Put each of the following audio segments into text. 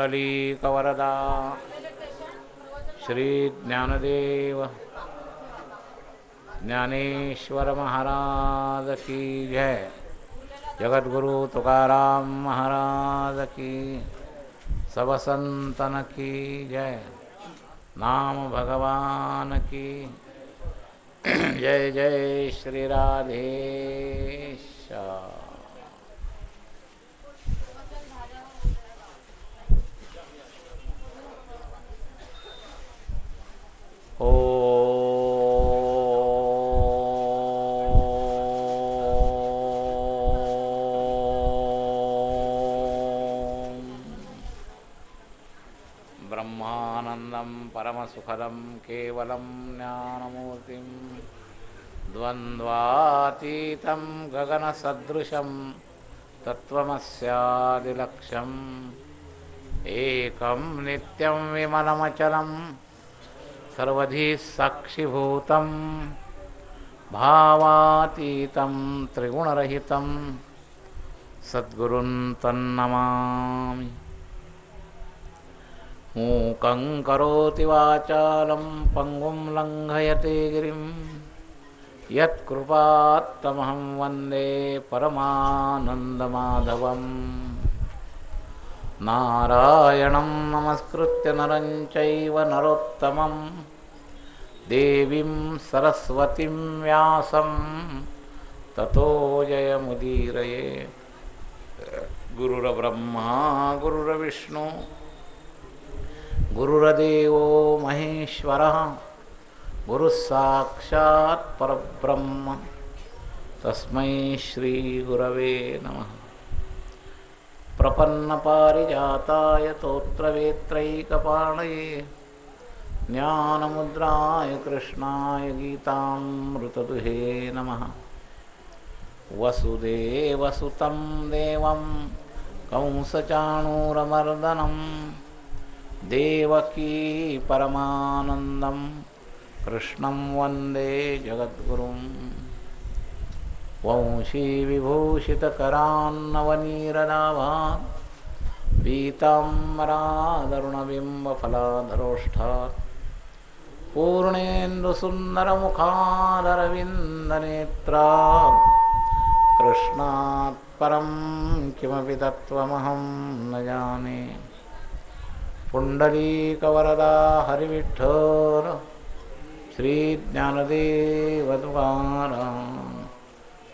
पुंडलीकवरदा श्री ज्ञानदेव ज्ञानेश्वर महाराज की जय। जगद्गुरु तुकाराम महाराज की, सब संतन की जय। नाम भगवान की जय। जय श्री राधेश। ब्रह्मानंदं परमसुखदं केवलं ज्ञानमूर्तिं द्वन्द्वातीतं गगनसदृशं तत्त्वमस्यादिलक्ष्यम् एकं नित्यं विमलमचलं सर्वधी साक्षिभूतं भावातीतं त्रिगुणरहितं सद्गुरुं तन्नमामि। मूकं करोति वाचालं पंगुं लंघयते गिरिं यत्कृपात्तमहं वन्दे परमानन्दमाधवम्। नारायणं नमस्कृत्य नरं चैव नरोत्तमं देवीं सरस्वतीं व्यासं ततो जयमुदीरये। गुरुर्ब्रह्मा गुरुर्विष्णु गुरुर्देवो महेश्वरः गुरुस्साक्षात् परब्रह्म तस्मै श्री गुरवे नमः। प्रपन्नपारिजाताय तोत्रवेत्रैकपाणये ज्ञानमुद्राय कृष्णाय गीतामृतदुहे नमः। वसुदेवसुतं देवं कंसचाणूरमर्दनं देवकी परमानन्दं कृष्णं वन्दे जगद्गुरुं। वंशीविभूषितकरान्नवनीरदाभात् पीताम्बरादरुणबिम्बफलाधरोष्ठात् पूर्णेन्दुसुन्दरमुखादरविन्दनेत्रात् कृष्णात् परं किमपि तत्त्वमहं न जाने। पुंडलीकवरदा हरिविठ्ठल श्री ज्ञानदेव तुकाराम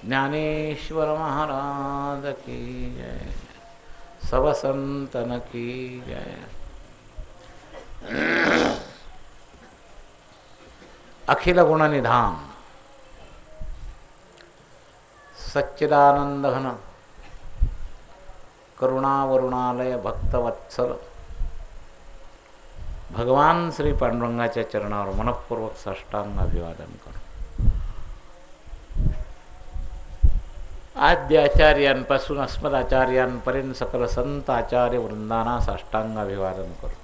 ज्ञानेश्वर महाराज की जय। सब संतन की जय। अखिल गुणनिधान सच्चिदानंद घन करुणावरुणालय भक्तवत्सल भगवान श्री पांडुरंगाच्या चरणावर मनःपूर्वक साष्टांग अभिवादन करो। आद्य आचार्यांपासून अस्मदाचार्यांपर्यंत सकल संत आचार्य वृंदांना साष्टांग अभिवादन करो।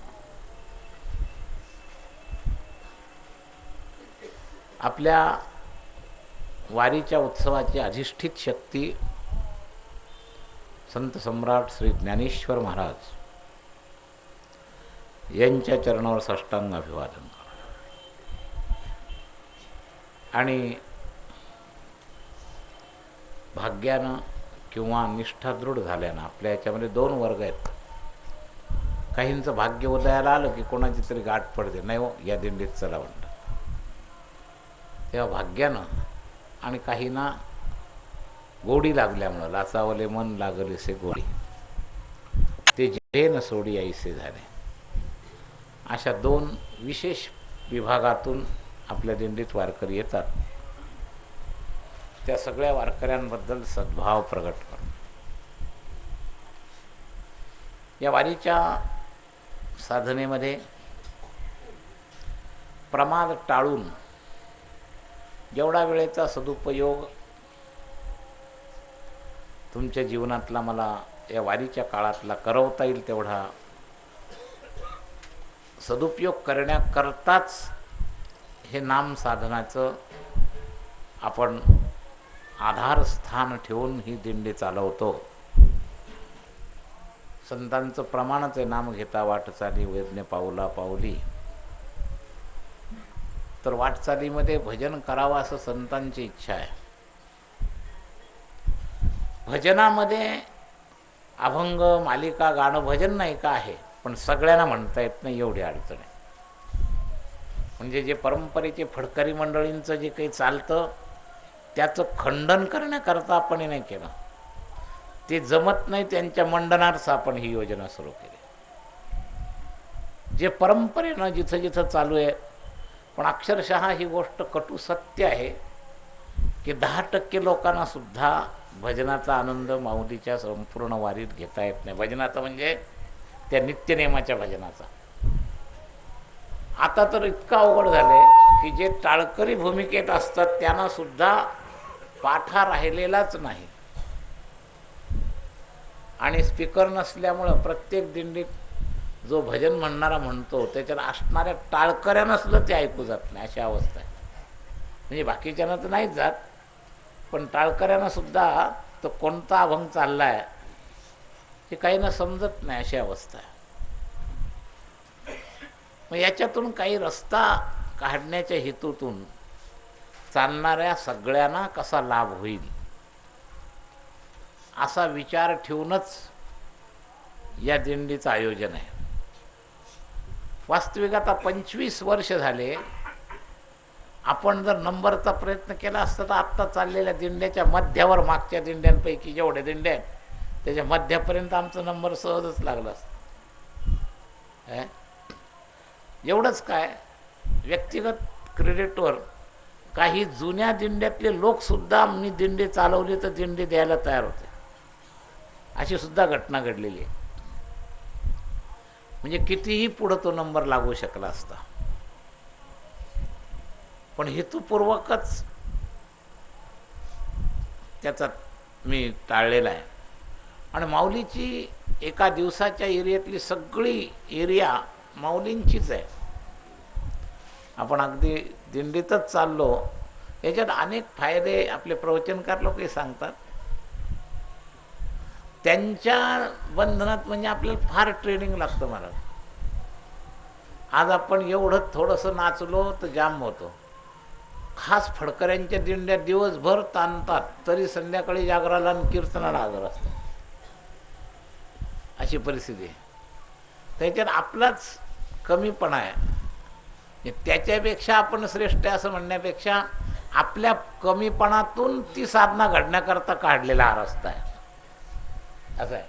आपल्या वारीच्या उत्सवाची अधिष्ठित शक्ती संत सम्राट श्री ज्ञानेश्वर महाराज यांच्या चरणावर साष्टांग अभिवादन करा। आणि भाग्यानं किंवा निष्ठा दृढ झाल्यानं आपल्या याच्यामध्ये दोन वर्ग आहेत। काहींचं भाग्य उदयाला आलं की कोणाची तरी गाठ पडते, नाही हो या दिंडीत चला म्हणतात, तेव्हा भाग्यानं, आणि काहींना गोडी लागल्यामुळं लाचावले मन लागलेसे गोडी ते जे न सोडी ऐसे झाले, अशा दोन विशेष विभागातून आपल्या दिंडीत वारकरी येतात। त्या सगळ्या वारकऱ्यांबद्दल सद्भाव प्रगट करो। या वारीच्या साधनेमध्ये प्रमाद टाळून जेवढा वेळेचा सदुपयोग तुमच्या जीवनातला मला या वारीच्या काळातला करवता येईल तेवढा सदुपयोग करण्याकरताच हे नाम साधनाचं आपण आधारस्थान ठेवून ही दिंडी चालवतो। संतांचं प्रमाणच आहे, नाम घेता वाटचाली यज्ञ पाऊला पाऊली. तर वाटचालीमध्ये भजन करावं असं संतांची इच्छा आहे. भजनामध्ये अभंग मालिका गाणं भजन नाही का आहे, पण सगळ्यांना म्हणता येत नाही एवढी अडचण आहे. म्हणजे जे परंपरेचे फडकरी मंडळींचं जे काही चालतं त्याचं खंडन करण्याकरता आपण हे नाही केलं. ते जमत नाही त्यांच्या मंडनार्थ आपण ही योजना सुरू केली. जे परंपरेनं जिथं जिथं चालू आहे, पण अक्षरशः ही गोष्ट कटू सत्य आहे की 10% लोकांना सुद्धा भजनाचा आनंद माऊलीच्या संपूर्ण वारीत घेता येत नाही. भजनाचा म्हणजे त्या नित्यनेमाच्या भजनाचा. आता तर इतकं अवघड झाले की जे टाळकरी भूमिकेत असतात त्यांना सुद्धा पाठा राहिलेलाच नाही. आणि स्पीकर नसल्यामुळं प्रत्येक दिंडीत जो भजन म्हणणारा म्हणतो त्याच्यात असणाऱ्या टाळकऱ्यांना सुद्धा ते ऐकू जात नाही, अशी अवस्था आहे. म्हणजे बाकीच्यांना तर नाहीच जात, पण टाळकऱ्यांना सुद्धा तो कोणता अभंग चालला आहे हे काहींना समजत नाही, अशी अवस्था आहे. मग याच्यातून काही रस्ता काढण्याच्या हेतूतून चालणाऱ्या सगळ्यांना कसा लाभ होईल असा विचार ठेवूनच या दिंडीचं आयोजन आहे. वास्तविक आता 25 वर्ष झाले. आपण जर नंबरचा प्रयत्न केला असता तर आत्ता चाललेल्या दिंड्याच्या मध्यावर, मागच्या दिंड्यांपैकी जेवढ्या दिंड्या आहेत त्याच्या मध्यापर्यंत आमचा नंबर सहजच लागला असता. एवढंच काय, व्यक्तिगत क्रेडिटवर काही जुन्या दिंड्यातले लोकसुद्धा मी दिंडी चालवली तर दिंडी द्यायला तयार होते, अशी सुद्धा घटना घडलेली आहे. म्हणजे कितीही पुढं तो नंबर लागू शकला असता, पण हेतुपूर्वकच त्याचा मी टाळलेला आहे. आणि माऊलीची एका दिवसाच्या एरियातली सगळी एरिया माऊलींचीच आहे. आपण अगदी दिंडीतच चाललो, याच्यात अनेक फायदे आपले प्रवचनकार लोकही सांगतात. त्यांच्या बंधनात म्हणजे आपल्याला फार ट्रेनिंग लागतं महाराज. आज आपण एवढं थोडंसं नाचलो तर जाम होतो. खास फडकऱ्यांच्या दिंड्या दिवसभर ताणतात तरी संध्याकाळी जागराला आणि कीर्तनाला हजर असतात, अशी परिस्थिती आहे. त्याच्यात आपलाच कमीपणा आहे. त्याच्यापेक्षा आपण श्रेष्ठ आहे असं म्हणण्यापेक्षा आपल्या कमीपणातून ती साधना घडण्याकरता काढलेला हा रस्ता आहे, असं आहे.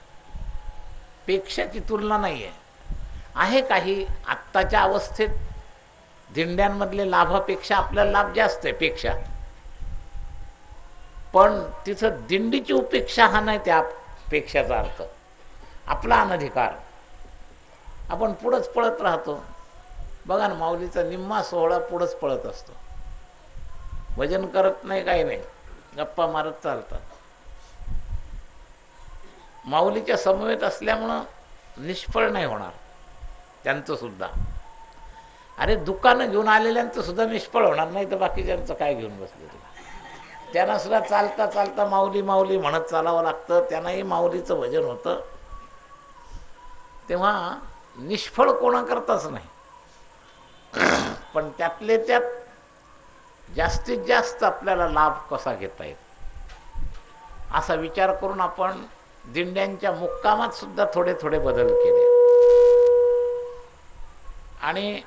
पेक्षाची तुलना नाही आहे. काही आत्ताच्या अवस्थेत दिंड्यांमधले लाभापेक्षा आपल्याला लाभ जास्त आहे पेक्षा, पण तिथं दिंडीची उपेक्षा हा नाही त्या पेक्षाचा अर्थ. आपला अनधिकार, आपण पुढंच पळत राहतो. बघा ना, माऊलीचा निम्मा सोहळा पुढंच पळत असतो. भजन करत नाही, काही नाही, गप्पा मारत चालतात. माऊलीच्या समवेत असल्यामुळं निष्फळ नाही होणार त्यांचं सुद्धा. अरे दुकानं घेऊन आलेल्यांचं सुद्धा निष्फळ होणार नाही, तर बाकीच्यांचं काय घेऊन बसले तुला. त्यांना सुद्धा चालता चालता माऊली माऊली म्हणत चालावं लागतं, त्यांनाही माऊलीचं भजन होतं. तेव्हा निष्फळ कोणाकरताच नाही, पण त्यातले त्यात जास्तीत जास्त आपल्याला लाभ कसा घेता येईल असा विचार करून आपण दिंड्यांच्या मुक्कामात सुद्धा थोडे थोडे बदल केले. आणि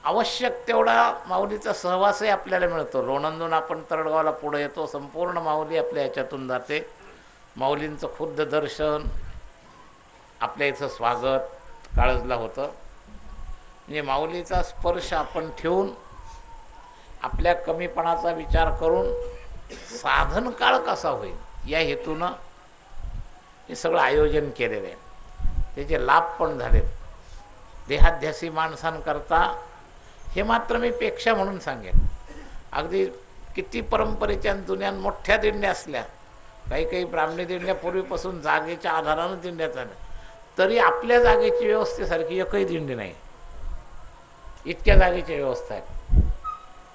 आवश्यक तेवढा माऊलीचा सहवासही आपल्याला मिळतो. लोणंदून आपण तरडगावला पुढे येतो, संपूर्ण माऊली आपल्या याच्यातून जाते. माऊलींचं खुद्द दर्शन, आपल्या इथं स्वागत काळजला होतं. म्हणजे माऊलीचा स्पर्श आपण ठेवून आपल्या कमीपणाचा विचार करून साधन काळ कसा होईल या हेतूनं हे सगळं आयोजन केलेलं आहे. त्याचे लाभ पण झालेत देहाध्यासी माणसांकरता. हे मात्र मी पेक्षा म्हणून सांगेन. अगदी किती परंपरेच्या जुन्या मोठ्या दिंड्या असल्या, काही काही ब्राह्मणी दिंड्या पूर्वीपासून जागेच्या आधारानं दिंड्या झाल्या, तरी आपल्या जागेची व्यवस्थेसारखी एकही दिंडी नाही. इतक्या जागेची व्यवस्था आहे.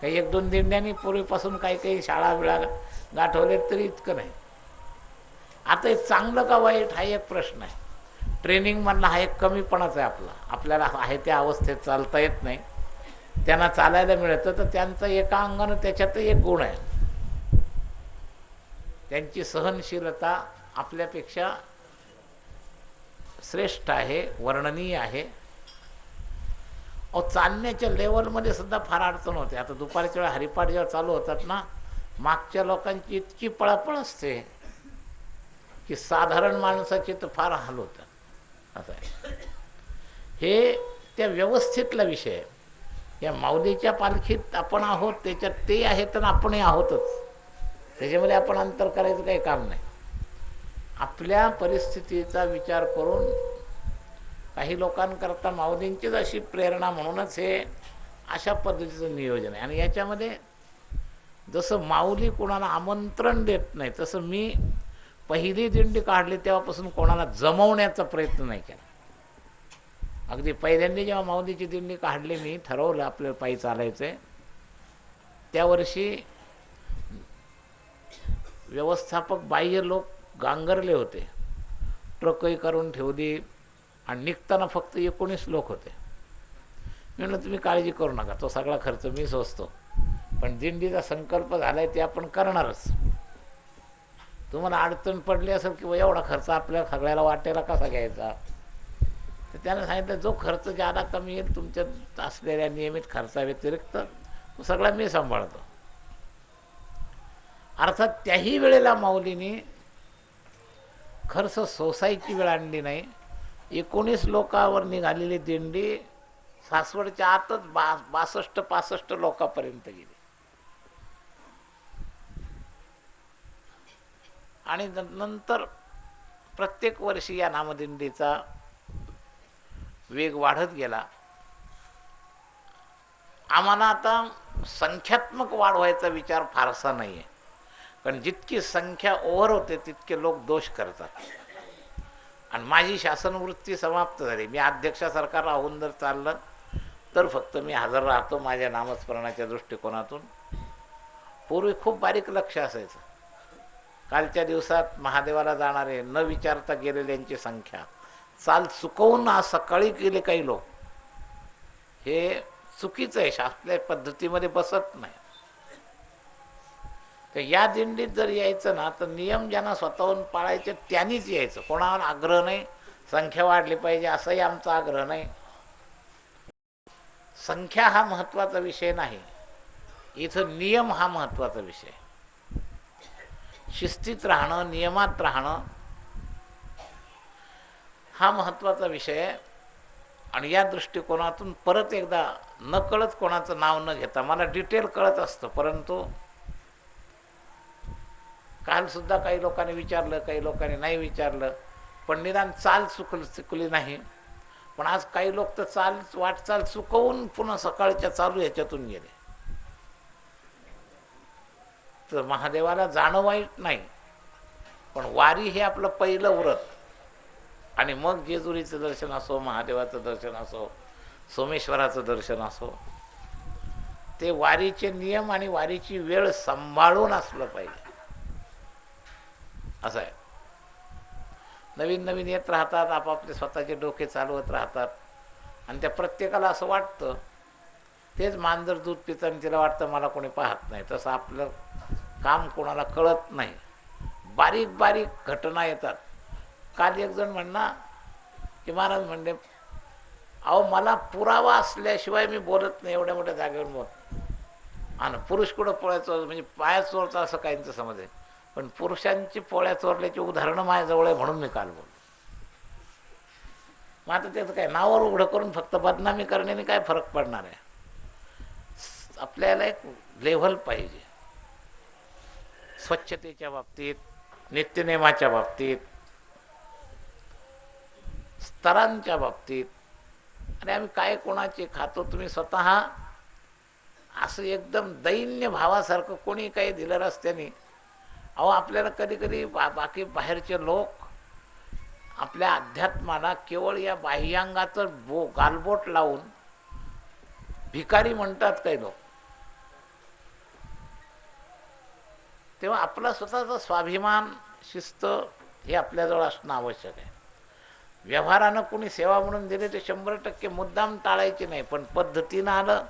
काही एक दोन दिंड्यांनी पूर्वीपासून काही काही शाळा बिळा गाठवल्यात, तरी इतकं नाही. आता हे चांगलं का वाईट हा एक प्रश्न आहे. ट्रेनिंगमधला हा एक कमीपणाच आहे आपला. आपल्याला आहे त्या अवस्थेत चालता येत नाही, त्यांना चालायला मिळतं, तर त्यांचं एका अंगानं त्याच्यातही एक गुण आहे. त्यांची सहनशीलता आपल्यापेक्षा श्रेष्ठ आहे, वर्णनीय आहे. चालण्याच्या लेवलमध्ये सुद्धा फार अडचण होते. आता दुपारच्या वेळा हरिपाठ जेव्हा चालू होतात ना, मागच्या लोकांची इतकी पळापळ असते की साधारण माणसाचे तर फार हाल होतात. असं आहे. हे त्या व्यवस्थेतला विषय आहे. या माऊलीच्या पालखीत आपण आहोत, त्याच्यात ते आहेत आणि आपणही आहोतच. त्याच्यामध्ये आपण अंतर करायचं काही काम नाही. आपल्या परिस्थितीचा विचार करून काही लोकांकरता माऊलींचीच अशी प्रेरणा म्हणूनच हे अशा पद्धतीचं नियोजन आहे. आणि याच्यामध्ये जसं माऊली कोणाला आमंत्रण देत नाही, तसं मी पहिली दिंडी काढली तेव्हापासून कोणाला जमवण्याचा प्रयत्न नाही केला. अगदी पहिल्यांदा जेव्हा माऊलीची दिंडी काढली, मी ठरवलं आपल्याला पायी चालायचं आहे, त्या वर्षी व्यवस्थापक बाह्य लोक गांगरले होते. ट्रकही करून ठेवली आणि निघताना फक्त 19 लोक होते. मी म्हणलं तुम्ही काळजी करू नका, तो सगळा खर्च मी सोसतो, पण दिंडीचा संकल्प झाला आहे ते आपण करणारच. तुम्हाला अडचण पडली असेल किंवा एवढा खर्च आपल्या सगळ्याला वाटेला कसा घ्यायचा, तर त्यानं सांगितलं जो खर्च ज्यादा कमी येईल तुमच्यात असलेल्या नियमित खर्चाव्यतिरिक्त तो सगळा मी सांभाळतो. अर्थात त्याही वेळेला माऊलीने खर्च सोसायची वेळ आणली नाही. 19 लोकांवर निघालेली दिंडी सासवडच्या आतच 62-65 लोकांपर्यंत गेली. आणि नंतर प्रत्येक वर्षी या नामदिंडीचा वेग वाढत गेला. आम्हाला आता संख्यात्मक वाढ व्हायचा विचार फारसा नाही आहे, कारण जितकी संख्या ओव्हर होते तितके लोक दोष करतात. आणि माझी शासनवृत्ती समाप्त झाली. मी अध्यक्षासारखा राहून जर चाललं तर फक्त मी हजर राहतो माझ्या नामस्मरणाच्या दृष्टिकोनातून. पूर्वी खूप बारीक लक्ष असायचं. कालच्या दिवसात महादेवाला जाणारे न विचारता गेलेल्यांची संख्या, चाल चुकवून आज सकाळी गेले काही लोक, हे चुकीचं आहे, शास्त्रीय पद्धतीमध्ये बसत नाही. तर या दिंडीत जर यायचं ना, तर नियम ज्यांना स्वतःहून पाळायचे त्यांनीच यायचं. कोणावर आग्रह नाही संख्या वाढली पाहिजे असाही आमचा आग्रह नाही. संख्या हा महत्त्वाचा विषय नाही, इथं नियम हा महत्त्वाचा विषय. शिस्तीत राहणं, नियमात राहणं हा महत्त्वाचा विषय आहे. आणि या दृष्टिकोनातून परत एकदा नकळत कोणाचं नाव न घेता, मला डिटेल कळत असतं, परंतु कालसुद्धा काही लोकांनी विचारलं, काही लोकांनी नाही विचारलं, पण निदान चाल चुकली नाही. पण आज काही लोक तर वाटचाल चुकवून पुन्हा सकाळच्या चालू ह्याच्यातून गेले. तर महादेवाला जाणं वाईट नाही, पण वारी हे आपलं पहिलं व्रत. आणि मग जेजुरीचं दर्शन असो, महादेवाचं दर्शन असो, सोमेश्वराचं दर्शन असो, ते वारीचे नियम आणि वारीची वेळ सांभाळून असलं पाहिजे. असं आहे. नवीन नवीन येत राहतात, आपापले स्वतःचे डोके चालवत राहतात, आणि त्या प्रत्येकाला असं वाटतं तेच मांजर दूध पितं आणि तिला वाटतं मला कोणी पाहत नाही. तसं आपलं काम कोणाला कळत नाही. बारीक बारीक घटना येतात. काल एक जण म्हणणार की महाराज म्हणले, अहो मला पुरावा असल्याशिवाय मी बोलत नाही, एवढ्या मोठ्या जागेवर बोलत. आणि पुरुष कुठं पोळ्या चोर, म्हणजे पाया चोरता असं काहींचं समज आहे, पण पुरुषांची पोळ्या चोरल्याची उदाहरणं माझ्याजवळ आहे म्हणून मी काल बोललो. मग आता त्याचं काय, नावावर उघडं करून फक्त बदनामी करण्याने काय फरक पडणार आहे. आपल्याला एक लेव्हल पाहिजे स्वच्छतेच्या बाबतीत, नित्यनेमाच्या बाबतीत, स्तरांच्या बाबतीत. आणि आम्ही काय कोणाचे खातो, तुम्ही स्वतः असं एकदम दैन्य भावासारखं कोणी काही दिलं रस्त्याने. अहो आपल्याला कधी कधी बाकी बाहेरचे लोक आपल्या अध्यात्माला केवळ या बाह्यांगाचं गालबोट लावून भिकारी म्हणतात काही लोक. तेव्हा आपला स्वतःचा स्वाभिमान, शिस्त हे आपल्याजवळ असणं आवश्यक आहे. व्यवहारानं कोणी सेवा म्हणून दिले ते 100% मुद्दाम टाळायचे नाही, पण पद्धतीनं आलं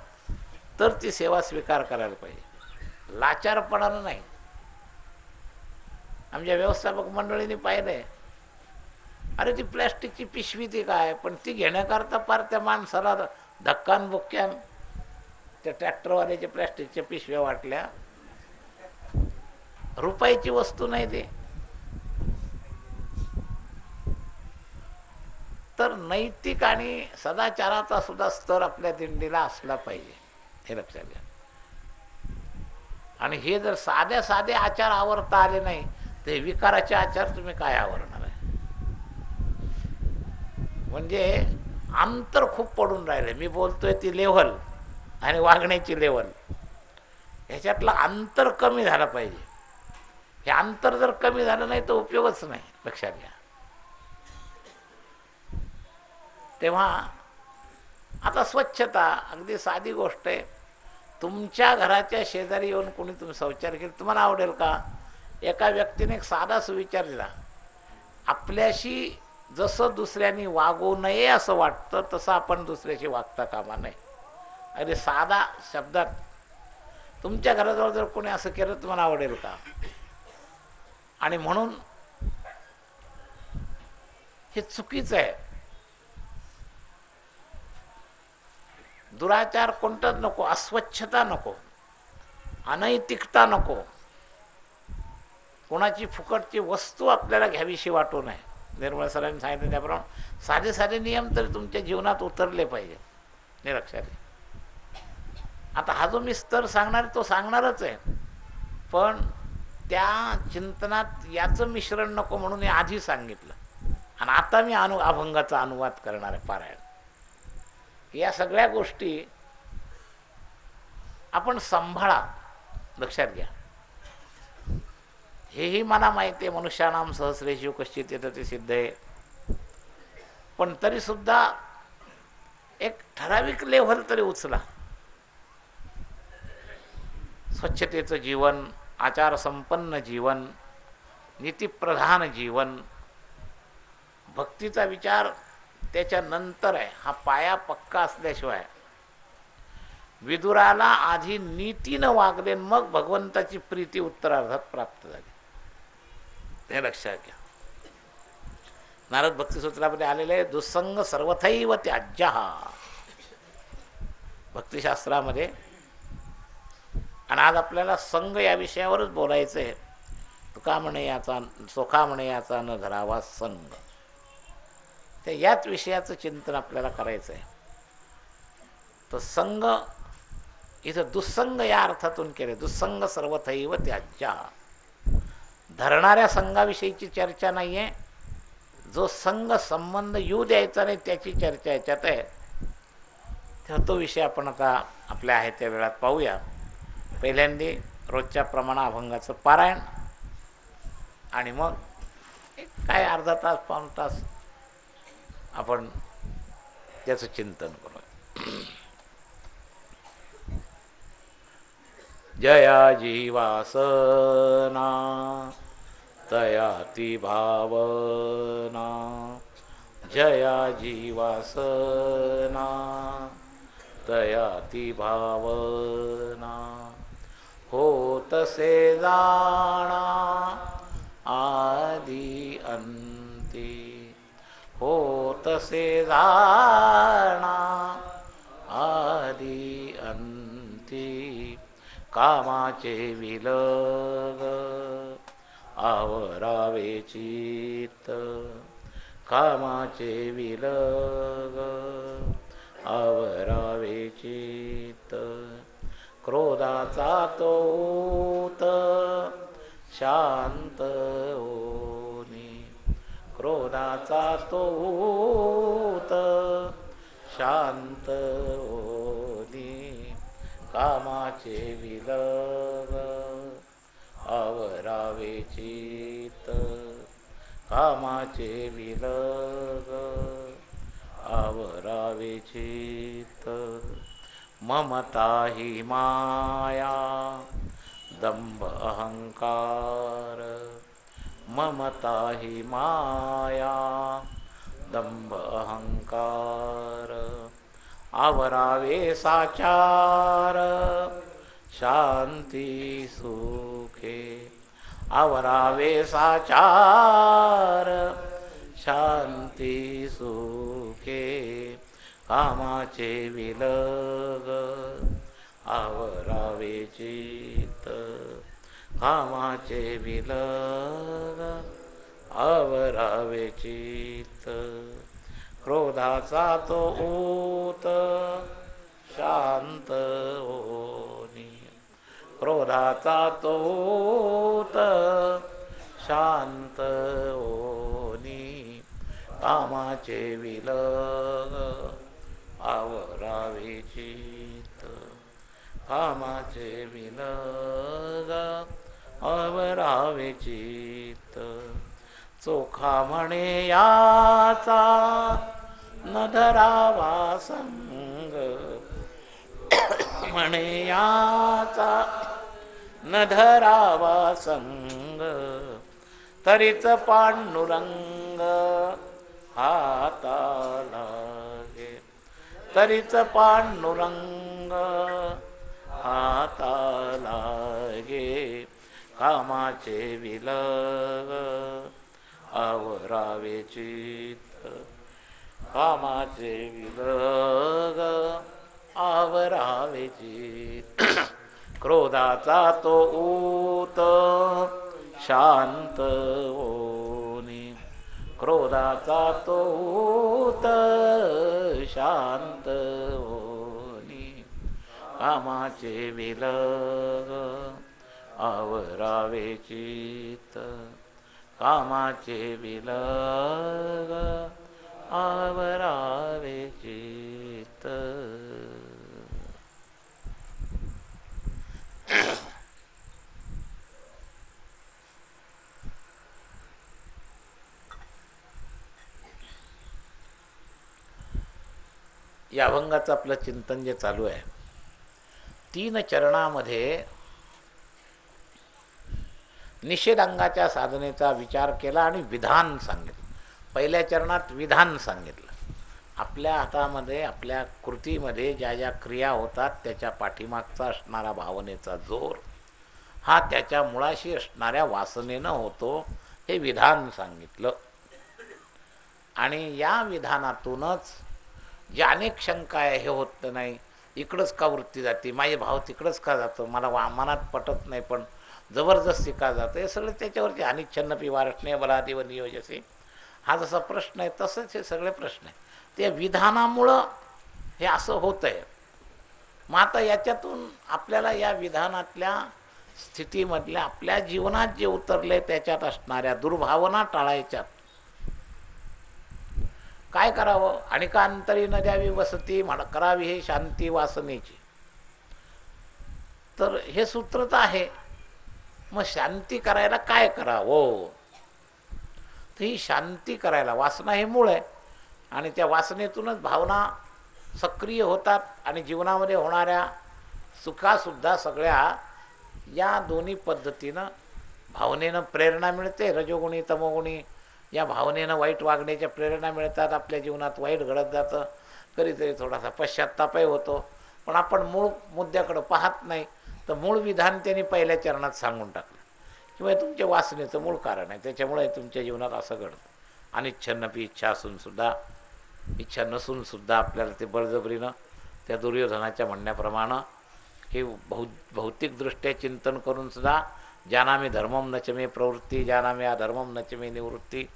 तर ती सेवा स्वीकार करायला पाहिजे, लाचारपणानं नाही. आमच्या व्यवस्थापक मंडळींनी पाहिलं आहे, अरे ती प्लॅस्टिकची पिशवी ती काय, पण ती घेण्याकरता पार त्या माणसाला धक्कान बुक्क्यान त्या ट्रॅक्टरवाल्याच्या प्लॅस्टिकच्या पिशव्या वाटल्या. रुपयाची वस्तू नाही ते. तर नैतिक आणि सदाचाराचा सुद्धा स्तर आपल्या दिंडीला असला पाहिजे, हे लक्षात घ्या. आणि हे जर साधे साधे आचार आवरता आले नाही ते विकाराचे आचार तुम्ही काय आवरणार आहे. म्हणजे अंतर खूप पडून राहिले. मी बोलतोय ती लेव्हल आणि वागण्याची लेव्हल, ह्याच्यातलं अंतर कमी झालं पाहिजे. हे अंतर जर कमी झालं नाही तर उपयोगच नाही, लक्षात घ्या. तेव्हा आता स्वच्छता अगदी साधी गोष्ट आहे. तुमच्या घराच्या शेजारी येऊन कोणी तुम्ही शौचालय केलं, तुम्हाला आवडेल का? एका व्यक्तीने एक साधा सुविचार दिला, आपल्याशी जसं दुसऱ्यांनी वागू नये असं वाटतं तसं आपण दुसऱ्याशी वागता कामा नये. अरे साधा शब्दात, तुमच्या घराजवळ जर कोणी असं केलं तुम्हाला आवडेल का? आणि म्हणून हे चुकीचं आहे. दुराचार कोणताच नको, अस्वच्छता नको, अनैतिकता नको, कोणाची फुकटची वस्तू आपल्याला घ्यावीशी वाटू नये. निर्मळ सरांनी सांगितलं त्याप्रमाणे साधे साधे नियम तरी तुमच्या जीवनात उतरले पाहिजे, हे लक्षात घ्या. आता हा जो मी स्तर सांगणार तो सांगणारच आहे, पण त्या चिंतनात याचं मिश्रण नको म्हणून हे आधी सांगितलं. आणि आता मी अभंगाचा अनुवाद करणार आहे, पारायण. या सगळ्या गोष्टी आपण सांभाळा, लक्षात घ्या. हेही मला माहिती आहे, मनुष्यानाम सहस्रेषु कश्चित् यतते सिद्ध आहे. पण तरीसुद्धा एक ठराविक लेव्हल तरी उचला. स्वच्छतेचं जीवन, आचारसंपन्न जीवन, नीतिप्रधान जीवन, भक्तीचा विचार त्याच्यानंतर आहे. हा पाया पक्का असल्याशिवाय, विदुराला आधी नीतीनं वागले मग भगवंताची प्रीती उत्तरार्धात प्राप्त झाली, हे लक्षात घ्या. नारद भक्तिसूत्रामध्ये आलेले आहे, दुस्संग सर्वथैव त्याज्यः, भक्तिशास्त्रामध्ये. आणि आज आपल्याला संघ या विषयावरच बोलायचं आहे. तुका म्हणे याचा सोखा म्हणे याचा न धरावा संघ, त्या याच विषयाचं चिंतन आपल्याला करायचं आहे. तर संघ इथं दुस्संग या अर्थातून केले. दुस्संग सर्वथैव त्याज्यः, धरणाऱ्या संघाविषयीची चर्चा नाही आहे, जो संघ संबंध येऊ द्यायचा नाही त्याची चर्चा याच्यात आहे. तेव्हा तो विषय आपण आता आपल्या आहे त्या वेळात पाहूया. पहिल्यांदा रोजच्या प्रमाणा अभंगाचं पारायण, आणि मग काय अर्धा तास पाऊण तास आपण त्याचं चिंतन करू. जया जीवासना तयाति भावना, जया जीवासना तयाति भावना, होतसे जाणा आदि अंती, होतसे जाणा आदि अंती, कामाचे विलग आवरावे चित्त, कामाचे विलग आवरावे चित्त, क्रोधाचा तोत शांत होनी, क्रोधाचा तोत शांत होनी, कामाचे विलग आवरावे चित्त, कामाचे विलग आवरावे चित्त, ममता ही माया दंभ अहंकार, ममता ही माया दंभ अहंकार आवरावे साचार शांती सुखे आवरावे साचार शांती सुखे कामाचे विलग आवरावे चित्त कामाचे विलग आवरावे चित्त क्रोधाचा तो ऊत शांत होनी क्रोधाचा तो ऊत शांत होनी कामाचे विलग आवरावे चित्त कामाचे विलग आवरावे चित्त चोखा म्हणे याचा न धरावा संग म्हणे याचा न धरावा संग तरीच पांडुरंग हाताला घे तरीच पांडुरंग हाताला घे कामाचे विलग आवरावे चित्त कामाचे विलग आवरावे चित्त क्रोधाचा तो ऊत शांत होनी क्रोधाचा तो ऊत शांत होनी कामाचे विलग आवरावे चित्त कामाचे विलग आवरावे चित्त. या अभंगाचं आपलं चिंतन जे चालू आहे 3 चरणामध्ये निषेधांगाच्या साधनेचा विचार केला आणि विधान सांगितलं. पहिल्या चरणात विधान सांगितलं. आपल्या हातामध्ये आपल्या कृतीमध्ये ज्या ज्या क्रिया होतात त्याच्या पाठीमागचा असणारा भावनेचा जोर हा त्याच्या मुळाशी असणाऱ्या वासनेनं होतो हे विधान सांगितलं. आणि या विधानातूनच जे अनेक शंका आहे हे होत नाही, इकडंच का वृत्ती जाते, माझे भाव तिकडंच का जातो, मला मनात पटत नाही पण जबरदस्ती का जातं, हे सगळे त्याच्यावरती अनिच्छन्नपी वारसणे बलादिव नियोजसे हा जसा प्रश्न आहे तसंच हे सगळे प्रश्न आहे. ते विधानामुळं हे असं होतं आहे. मग आता याच्यातून आपल्याला या विधानातल्या स्थितीमधल्या आपल्या जीवनात जे उतरले त्याच्यात असणाऱ्या दुर्भावना टाळायच्यात. काय करावं? आणि का अंतरी न द्यावी वसती करावी हे शांती वासनेची. तर हे सूत्र तर आहे. मग शांती करायला काय करावं? तर ही शांती करायला वासना हे मूळ आहे आणि त्या वासनेतूनच भावना सक्रिय होतात आणि जीवनामध्ये होणाऱ्या सुखासुद्धा सगळ्या या दोन्ही पद्धतीनं भावनेनं प्रेरणा मिळते. रजोगुणी तमोगुणी या भावनेनं वाईट वागण्याच्या प्रेरणा मिळतात. आपल्या जीवनात वाईट घडत जातं. कधीतरी थोडासा पश्चात्तापही होतो. पण आपण मूळ मुद्द्याकडं पाहत नाही. तर मूळ विधान त्यांनी पहिल्या चरणात सांगून टाकलं किंवा तुमच्या वासनेचं मूळ कारण आहे. त्याच्यामुळे तुमच्या जीवनात असं घडतं. अनिच्छन्नपी इच्छा असूनसुद्धा इच्छा नसूनसुद्धा आपल्याला ते बळजबरीनं त्या दुर्योधनाच्या म्हणण्याप्रमाणे की भौतिकदृष्ट्या चिंतन करूनसुद्धा जानामी धर्मम नचमे प्रवृत्ती जानामी अधर्मम नचमे निवृत्ती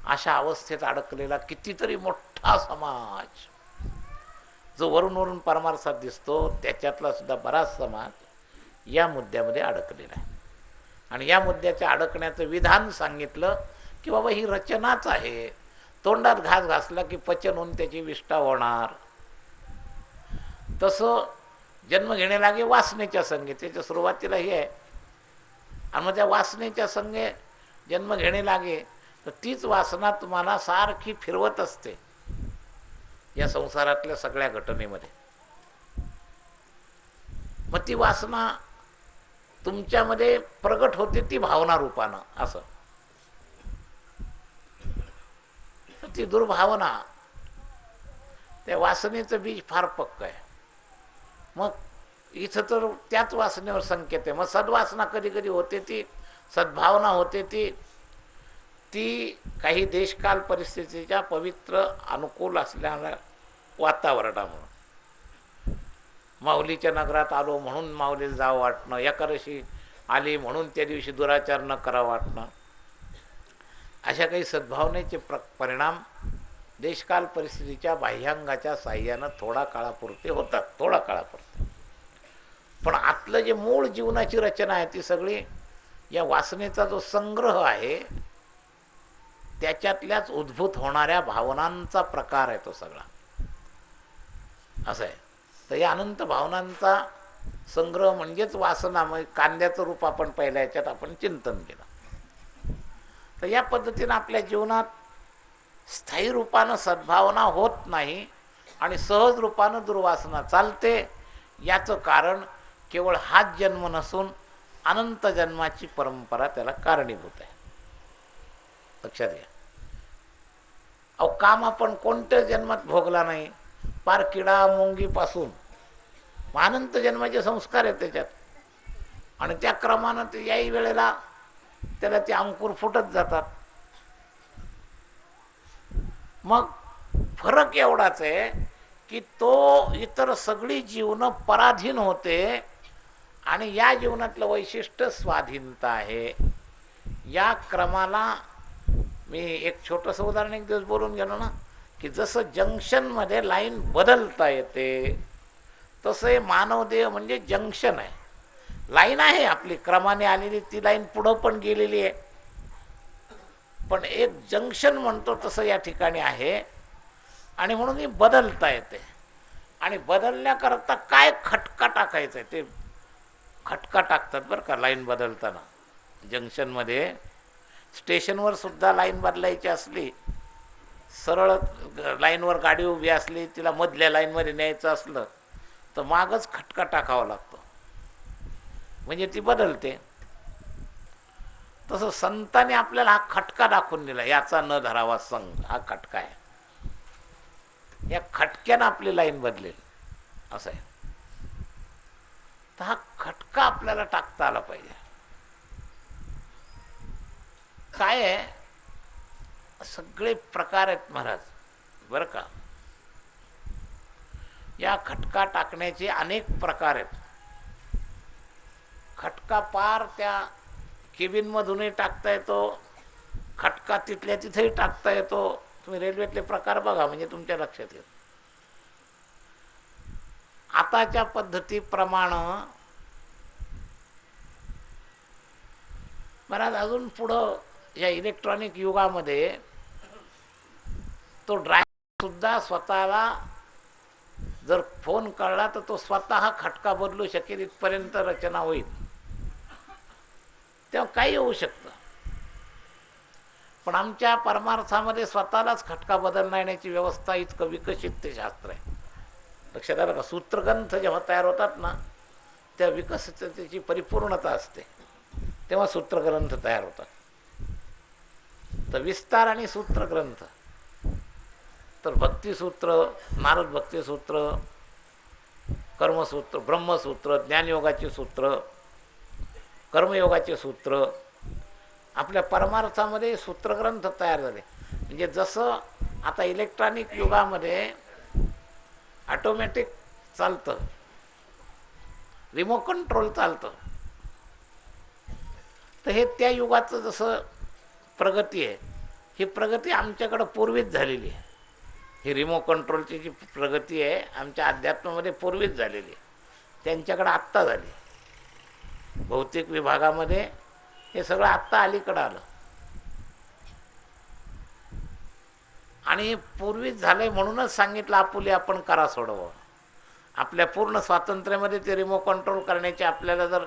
अशा अवस्थेत अडकलेला कितीतरी मोठा समाज जो वरून वरून परमार्थात दिसतो त्याच्यातला सुद्धा बराच समाज या मुद्द्यामध्ये अडकलेला आहे. आणि या मुद्द्याच्या अडकण्याचं विधान सांगितलं की बाबा ही रचनाच आहे. तोंडात घास घासला की पचन होऊन त्याची विष्ठा होणार. तसं जन्म घेणे लागे वासनेच्या संगे. त्याच्या सुरुवातीला हे आहे. आणि मग त्या वासनेच्या संगे जन्म घेणे लागे तर तीच वासना तुम्हाला सारखी फिरवत असते या संसारातल्या सगळ्या घटनेमध्ये. मग ती वासना तुमच्यामध्ये प्रगट होते ती भावना रूपानं. असं ती दुर्भावना, त्या वासनेचं बीज फार पक्क आहे. मग इथं तर त्याच वासनेवर संकेत आहे. मग सद्वासना कधी कधी होते, ती सद्भावना होते, ती ती काही देशकाल परिस्थितीच्या पवित्र अनुकूल असलेल्या वातावरणामुळं. माऊलीच्या नगरात आलो म्हणून माऊलीला जावं वाटणं, एकादशी आली म्हणून त्या दिवशी दुराचार न करावं वाटणं, अशा काही सद्भावनेचे परिणाम देशकाल परिस्थितीच्या बाह्यांगाच्या साह्यानं थोडा काळापुरते होतात, थोडा काळापुरते. पण आतलं जे मूळ जीवनाची रचना आहे ती सगळी या वासनेचा जो संग्रह आहे त्याच्यातल्याच उद्भूत होणाऱ्या भावनांचा प्रकार आहे तो सगळा. असं आहे. तर या अनंत भावनांचा संग्रह म्हणजेच वासना. मग कांद्याचं रूप आपण पहिल्या याच्यात आपण चिंतन केलं. तर या पद्धतीनं आपल्या जीवनात स्थायी रूपानं सद्भावना होत नाही आणि सहज रूपानं दुर्वासना चालते. याचं कारण केवळ हाच जन्म नसून अनंत जन्माची परंपरा त्याला कारणीभूत आहे. लक्षात घ्या. अहो काम आपण कोणत्या जन्मात भोगला नाही, पार किडा मुंगीपासून अनंत जन्माचे संस्कार आहेत त्याच्यात, आणि त्या क्रमानं ते याही वेळेला त्याला ते अंकुर फुटत जातात. मग फरक एवढाच आहे की तो इतर सगळी जीवनं पराधीन होते आणि या जीवनातलं वैशिष्ट्य स्वाधीनता आहे. या क्रमाला मी एक छोटंसं उदाहरण एक दिवस बोलून गेलो ना, की जसं जंक्शनमध्ये लाईन बदलता येते तसं हे मानवदेह म्हणजे जंक्शन आहे. लाईन आहे आपली क्रमाने आलेली, ती लाईन पुढं पण गेलेली आहे, पण एक जंक्शन म्हणतो तसं या ठिकाणी आहे. आणि म्हणून ही बदलता येते. आणि बदलण्याकरता काय खटका टाकायचं आहे ते खटका टाकतात बरं का लाईन बदलताना. जंक्शनमध्ये स्टेशनवर सुद्धा लाईन बदलायची असली, सरळ लाईनवर गाडी उभी असली, तिला मधल्या लाईनमध्ये न्यायचं असलं तर मागच खटका टाकावा लागतो, म्हणजे ती बदलते. तसं संतांनी आपल्याला हा खटका दाखवून दिला, याचा न धरावा संग, हा खटका आहे. या खटक्यानं आपली लाईन बदलेल असं आहे. तर हा खटका आपल्याला टाकता आला पाहिजे. काय आहे, सगळे प्रकार आहेत महाराज बरं का. या खटका टाकण्याचे अनेक प्रकार आहेत. खटका पार त्या केबिनमधूनही टाकता येतो, खटका तिथल्या तिथेही टाकता येतो. तुम्ही रेल्वेतले प्रकार बघा म्हणजे तुमच्या लक्षात येईल. आताच्या पद्धतीप्रमाणे महाराज अजून पुढं या इलेक्ट्रॉनिक युगामध्ये तो ड्रायव्हर सुद्धा स्वतःला जर फोन कळला तर तो स्वतः खटका बदलू शकेल, इथपर्यंत रचना होईल. तेव्हा काही होऊ शकतं. पण आमच्या परमार्थामध्ये स्वतःलाच खटका बदलता येण्याची व्यवस्था इतकं विकसित ते शास्त्र आहे. लक्षात आलं का. सूत्रग्रंथ जेव्हा तयार होतात ना त्या विकसिततेची परिपूर्णता असते, तेव्हा सूत्रग्रंथ तयार होतात. तर विस्तार आणि सूत्रग्रंथ, तर भक्तिसूत्र, नारद भक्तिसूत्र, कर्मसूत्र, ब्रह्मसूत्र, ज्ञानयोगाचे सूत्र, कर्मयोगाचे सूत्र, आपल्या परमार्थामध्ये सूत्रग्रंथ तयार झाले. म्हणजे जसं आता इलेक्ट्रॉनिक युगामध्ये ऑटोमॅटिक चालतं, रिमोट कंट्रोल चालतं, तर हे त्या युगाचं जसं प्रगती आहे, ही प्रगती आमच्याकडं पूर्वीच झालेली आहे. ही रिमोट कंट्रोलची जी प्रगती आहे आमच्या अध्यात्मामध्ये पूर्वीच झालेली आहे, त्यांच्याकडं आत्ता झाली. भौतिक विभागामध्ये हे सगळं आत्ता अलीकडं आलं. आणि पूर्वीच झालंय म्हणूनच सांगितलं आपुले आपण करा सोडवं. आपल्या पूर्ण स्वातंत्र्यामध्ये ते रिमोट कंट्रोल करण्याची आपल्याला जर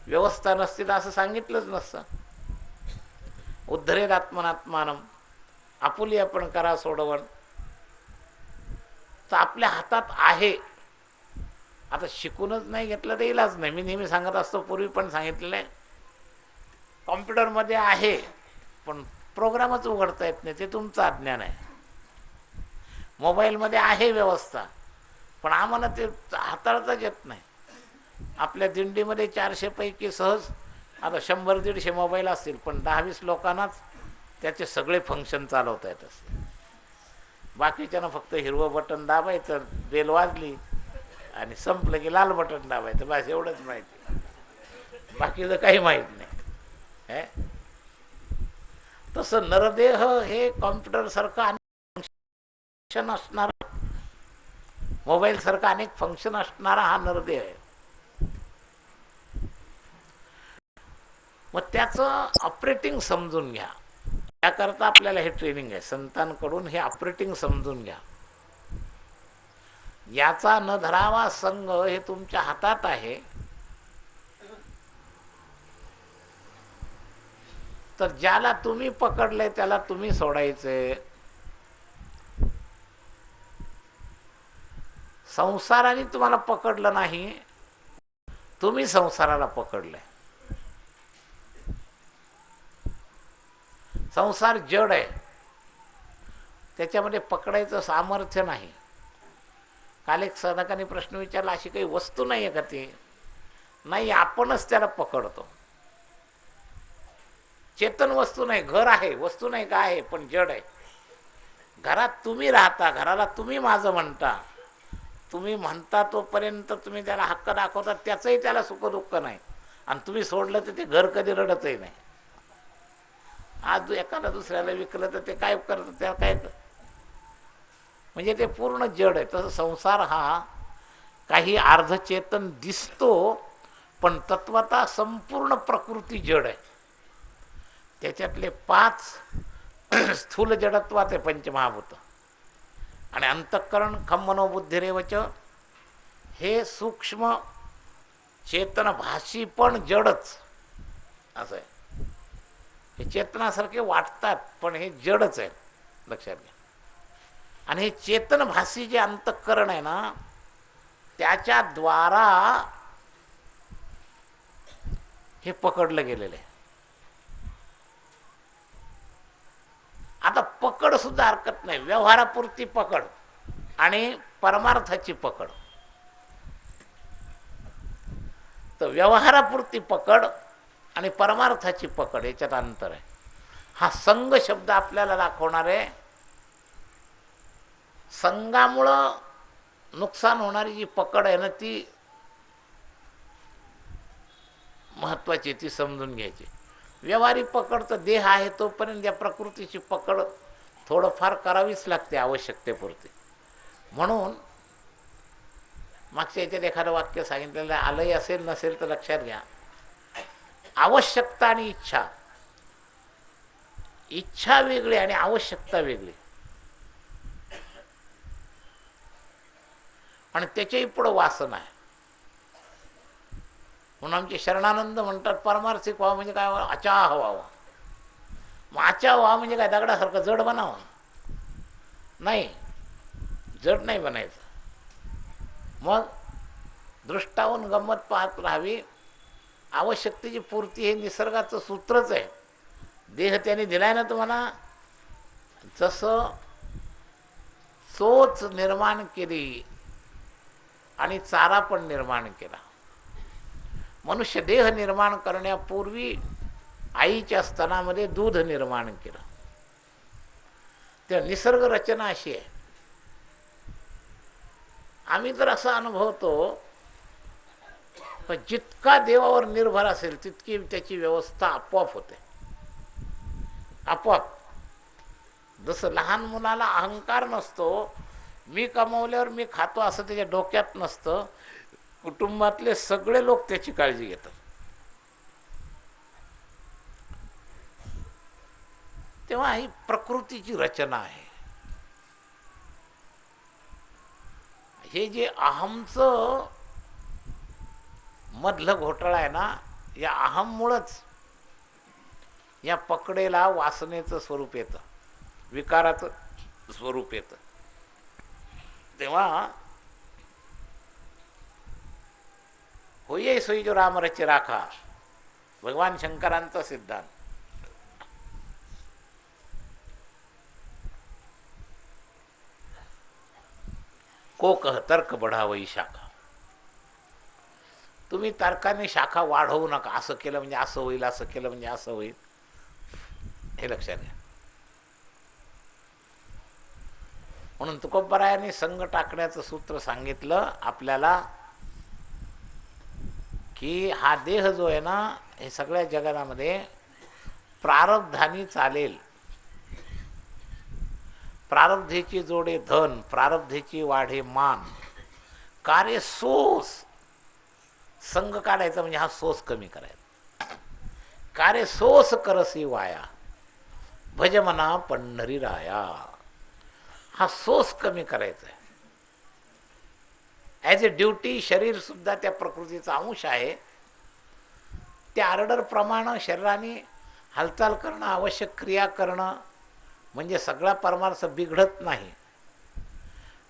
व्यवस्था नसती तर असं सांगितलंच नसतं. उद्धरेद आत्मनात्मानम, आपुली आपण करा सोडवण. तर आपल्या हातात आहे. आता शिकूनच नाही घेतलं तर इलाज नाही. मी नेहमी सांगत असतो, पूर्वी पण सांगितलेलं आहे, कॉम्प्युटरमध्ये आहे पण प्रोग्रामच उघडता येत नाही, ते तुमचं अज्ञान आहे. मोबाईलमध्ये आहे व्यवस्था, पण आम्हाला ते हाताळताच येत नाही. आपल्या दिंडीमध्ये 400 पैकी सहज आता 100-150 मोबाईल असतील, पण 10-20 लोकांनाच त्याचे सगळे फंक्शन चालवता येत असते. बाकीच्यानं फक्त हिरवं बटन दाबायचं, बेल वाजली आणि संपलं की लाल बटन दाबायचं, बस एवढंच माहिती, बाकीचं काही माहीत नाही. तसं नरदेह हे कॉम्प्युटरसारखं अनेक फंक्शन असणारा, मोबाईलसारखा अनेक फंक्शन असणारा हा नरदेह आहे. मग त्याचं ऑपरेटिंग समजून घ्या. त्याकरता आपल्याला हे ट्रेनिंग आहे संतांकडून, हे ऑपरेटिंग समजून घ्या. याचा न धरावा संग हे तुमच्या हातात आहे. तर ज्याला तुम्ही पकडले त्याला तुम्ही सोडायचे. संसाराने तुम्हाला पकडलं नाही, तुम्ही संसाराला पकडले. संसार जड आहे, त्याच्यामध्ये पकडायचं सामर्थ्य नाही. काल एक साधकाने प्रश्न विचारला, अशी काही वस्तू नाही आहे का ती? नाही, आपणच त्याला पकडतो. चेतन वस्तू नाही, घर आहे, वस्तू नाही का आहे, पण जड आहे. घरात तुम्ही राहता, घराला तुम्ही माझं म्हणता, तुम्ही म्हणता तोपर्यंत तुम्ही त्याला हक्क दाखवता, त्याचंही त्याला सुख दुःख नाही, आणि तुम्ही सोडलं तर ते घर कधी रडतही नाही. आज एखादा दुसऱ्याला विकलं तर ते काय करतं, त्या काय, म्हणजे ते पूर्ण जड आहे. तसं संसार हा काही अर्धचेतन दिसतो, पण तत्वता संपूर्ण प्रकृती जड आहे. त्याच्यातले 5 स्थूल जडत्वात आहे, पंचमहाभूत, आणि अंतःकरण खम मनोबुद्धिरेवच, हे सूक्ष्म चेतन भाषी पण जडच असं आहे. हे चेतनासारखे वाटतात, पण हे जडच आहे, लक्षात घ्या. आणि हे चेतन भाषी जे अंतःकरण आहे ना, त्याच्या द्वारा हे पकडलं गेलेलं आहे. आता पकड सुद्धा हरकत नाही, व्यवहारापुरती पकड आणि परमार्थाची पकड. तर व्यवहारापुरती पकड आणि परमार्थाची पकड याच्यात अंतर आहे. हा संघ शब्द आपल्याला दाखवणार आहे. संघामुळं नुकसान होणारी जी पकड आहे ना, ती महत्वाची, ती समजून घ्यायची. व्यवहारिक पकड तर देह आहे तोपर्यंत या प्रकृतीची पकड थोडंफार करावीच लागते आवश्यकतेपुरती. म्हणून मागच्या याच्यात एखादं वाक्य सांगितलेलं आलंही असेल नसेल तर लक्षात घ्या. आवश्यकता आणि इच्छा, इच्छा वेगळी आणि आवश्यकता वेगळी, आणि त्याच्याही पुढं वासना आहे. म्हणून आमचे शरणानंद म्हणतात पारमार्थिक व्हावं म्हणजे काय, अचाह व्हावं. मग अचाह व्हावं म्हणजे काय, दगडासारखं जड बनावं? नाही, जड नाही बनायचं. मग दृष्टाहून गंमत पाहत राहावी. आवश्यकतेची पूर्ती हे निसर्गाचं सूत्रच आहे. देह त्याने दिलाय ना तुम्हाला, जसं चोच निर्माण केली आणि चारा पण निर्माण केला. मनुष्य देह निर्माण करण्यापूर्वी आईच्या स्तनामध्ये दूध निर्माण केलं. त्या निसर्ग रचना अशी आहे. आम्ही तर असं अनुभवतो, जितका देवावर निर्भर असेल तितकी त्याची व्यवस्था आपोआप होते. आपोआप. जसं लहान मुलाला अहंकार नसतो, मी कमवल्यावर मी खातो असं त्याच्या डोक्यात नसतं, कुटुंबातले सगळे लोक त्याची काळजी घेतात. तेव्हा ही प्रकृतीची रचना आहे. हे जे अहमचं मधलं घोटाळा आहे ना, या अहममुळंच या पकडेला वासनेचं स्वरूप येतं, विकाराचं स्वरूप येतं. तेव्हा होई सोयी जो राम रचे राखा, भगवान शंकरांचा सिद्धांत. को कह तर्क बढावई शाखा. तुम्ही तर्काने शाखा वाढवू नका. असं केलं म्हणजे असं होईल, असं केलं म्हणजे असं होईल, हे लक्षात घ्या. म्हणून तुकोबरायांनी संघ टाकण्याचं सूत्र सांगितलं आपल्याला की हा देह जो आहे ना, हे सगळ्या जगामध्ये प्रारब्धानी चालेल. प्रारब्धेची जोडे धन, प्रारब्धेची वाढे मान, कार्य सोस. संघ काढायचा म्हणजे हा सोस कमी करायचा. कार्य सोस करसी वाया, भज मना पंढरी राया. हा सोस कमी करायचा आहे. ॲज ए ड्युटी. शरीर सुद्धा त्या प्रकृतीचा अंश आहे. त्या ऑर्डरप्रमाणे शरीराने हालचाल करणं, आवश्यक क्रिया करणं, म्हणजे सगळा परमार्थ बिघडत नाही.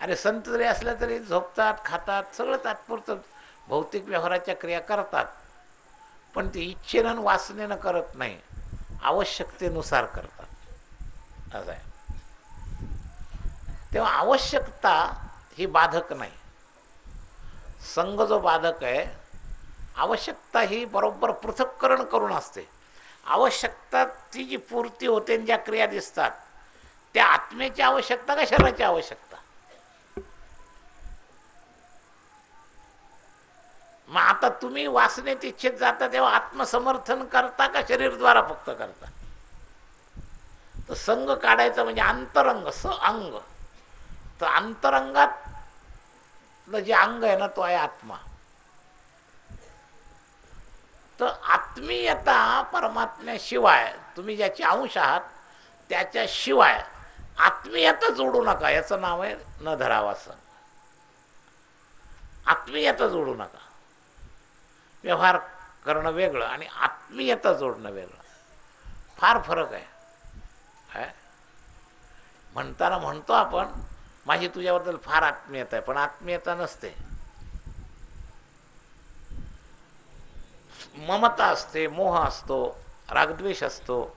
अरे संत जरी असल्या तरी झोपतात, खातात, सगळं तात्पुरतं भौतिक व्यवहाराच्या क्रिया करतात, पण ते इच्छेनं वासनेनं करत नाही, आवश्यकतेनुसार करतात. असं आहे. तेव्हा आवश्यकता ही बाधक नाही. संघ जो बाधक आहे, आवश्यकता ही बरोबर पृथक्करण करून असते. आवश्यकता ती जी पूर्ती होते, ज्या क्रिया दिसतात त्या आत्मेची आवश्यकता का शरीराची आवश्यकता. मग आता तुम्ही वासनेत इच्छेत जाता तेव्हा आत्मसमर्थन करता का शरीरद्वारा फक्त करता. तर संघ काढायचा म्हणजे अंतरंग, अंग. तर अंतरंगातलं जे अंग आहे ना, तो आहे आत्मा. तर आत्मीयता परमात्म्याशिवाय, तुम्ही ज्याचे अंश आहात त्याच्याशिवाय आत्मीयता जोडू नका. याचं नाव आहे न धरावा संघ. आत्मीयता जोडू नका. व्यवहार करणं वेगळं आणि आत्मीयता जोडणं वेगळं, फार फरक आहे. म्हणताना म्हणतो आपण माझी तुझ्याबद्दल फार आत्मीयता आहे, पण आत्मीयता नसते. ममता असते, मोह असतो, रागद्वेष असतो.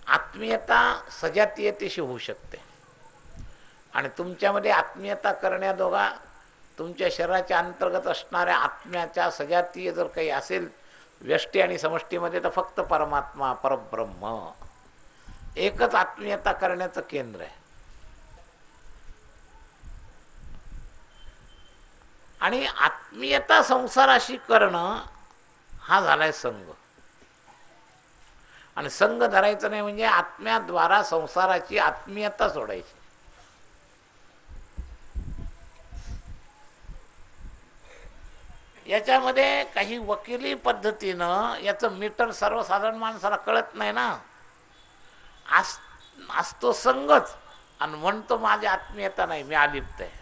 आत्मीयता सजातीयतेशी होऊ शकते. आणि तुमच्यामध्ये आत्मीयता करण्याजोगा तुमच्या शरीराच्या अंतर्गत असणाऱ्या आत्म्याच्या सजातीय जर काही असेल व्यष्टी आणि समष्टीमध्ये, तर फक्त परमात्मा, परब्रह्म एकच आत्मीयता करण्याचं केंद्र आहे. आणि आत्मीयता संसाराशी करणं हा झालाय संघ. आणि संघ धरायचा नाही म्हणजे आत्म्याद्वारा संसाराची आत्मीयता सोडायची. याच्यामध्ये काही वकिली पद्धतीनं याचं मीटर सर्वसाधारण माणसाला कळत नाही ना. असतो संघच आणि म्हणतो माझी आत्मीयता नाही, मी अलिप्त आहे.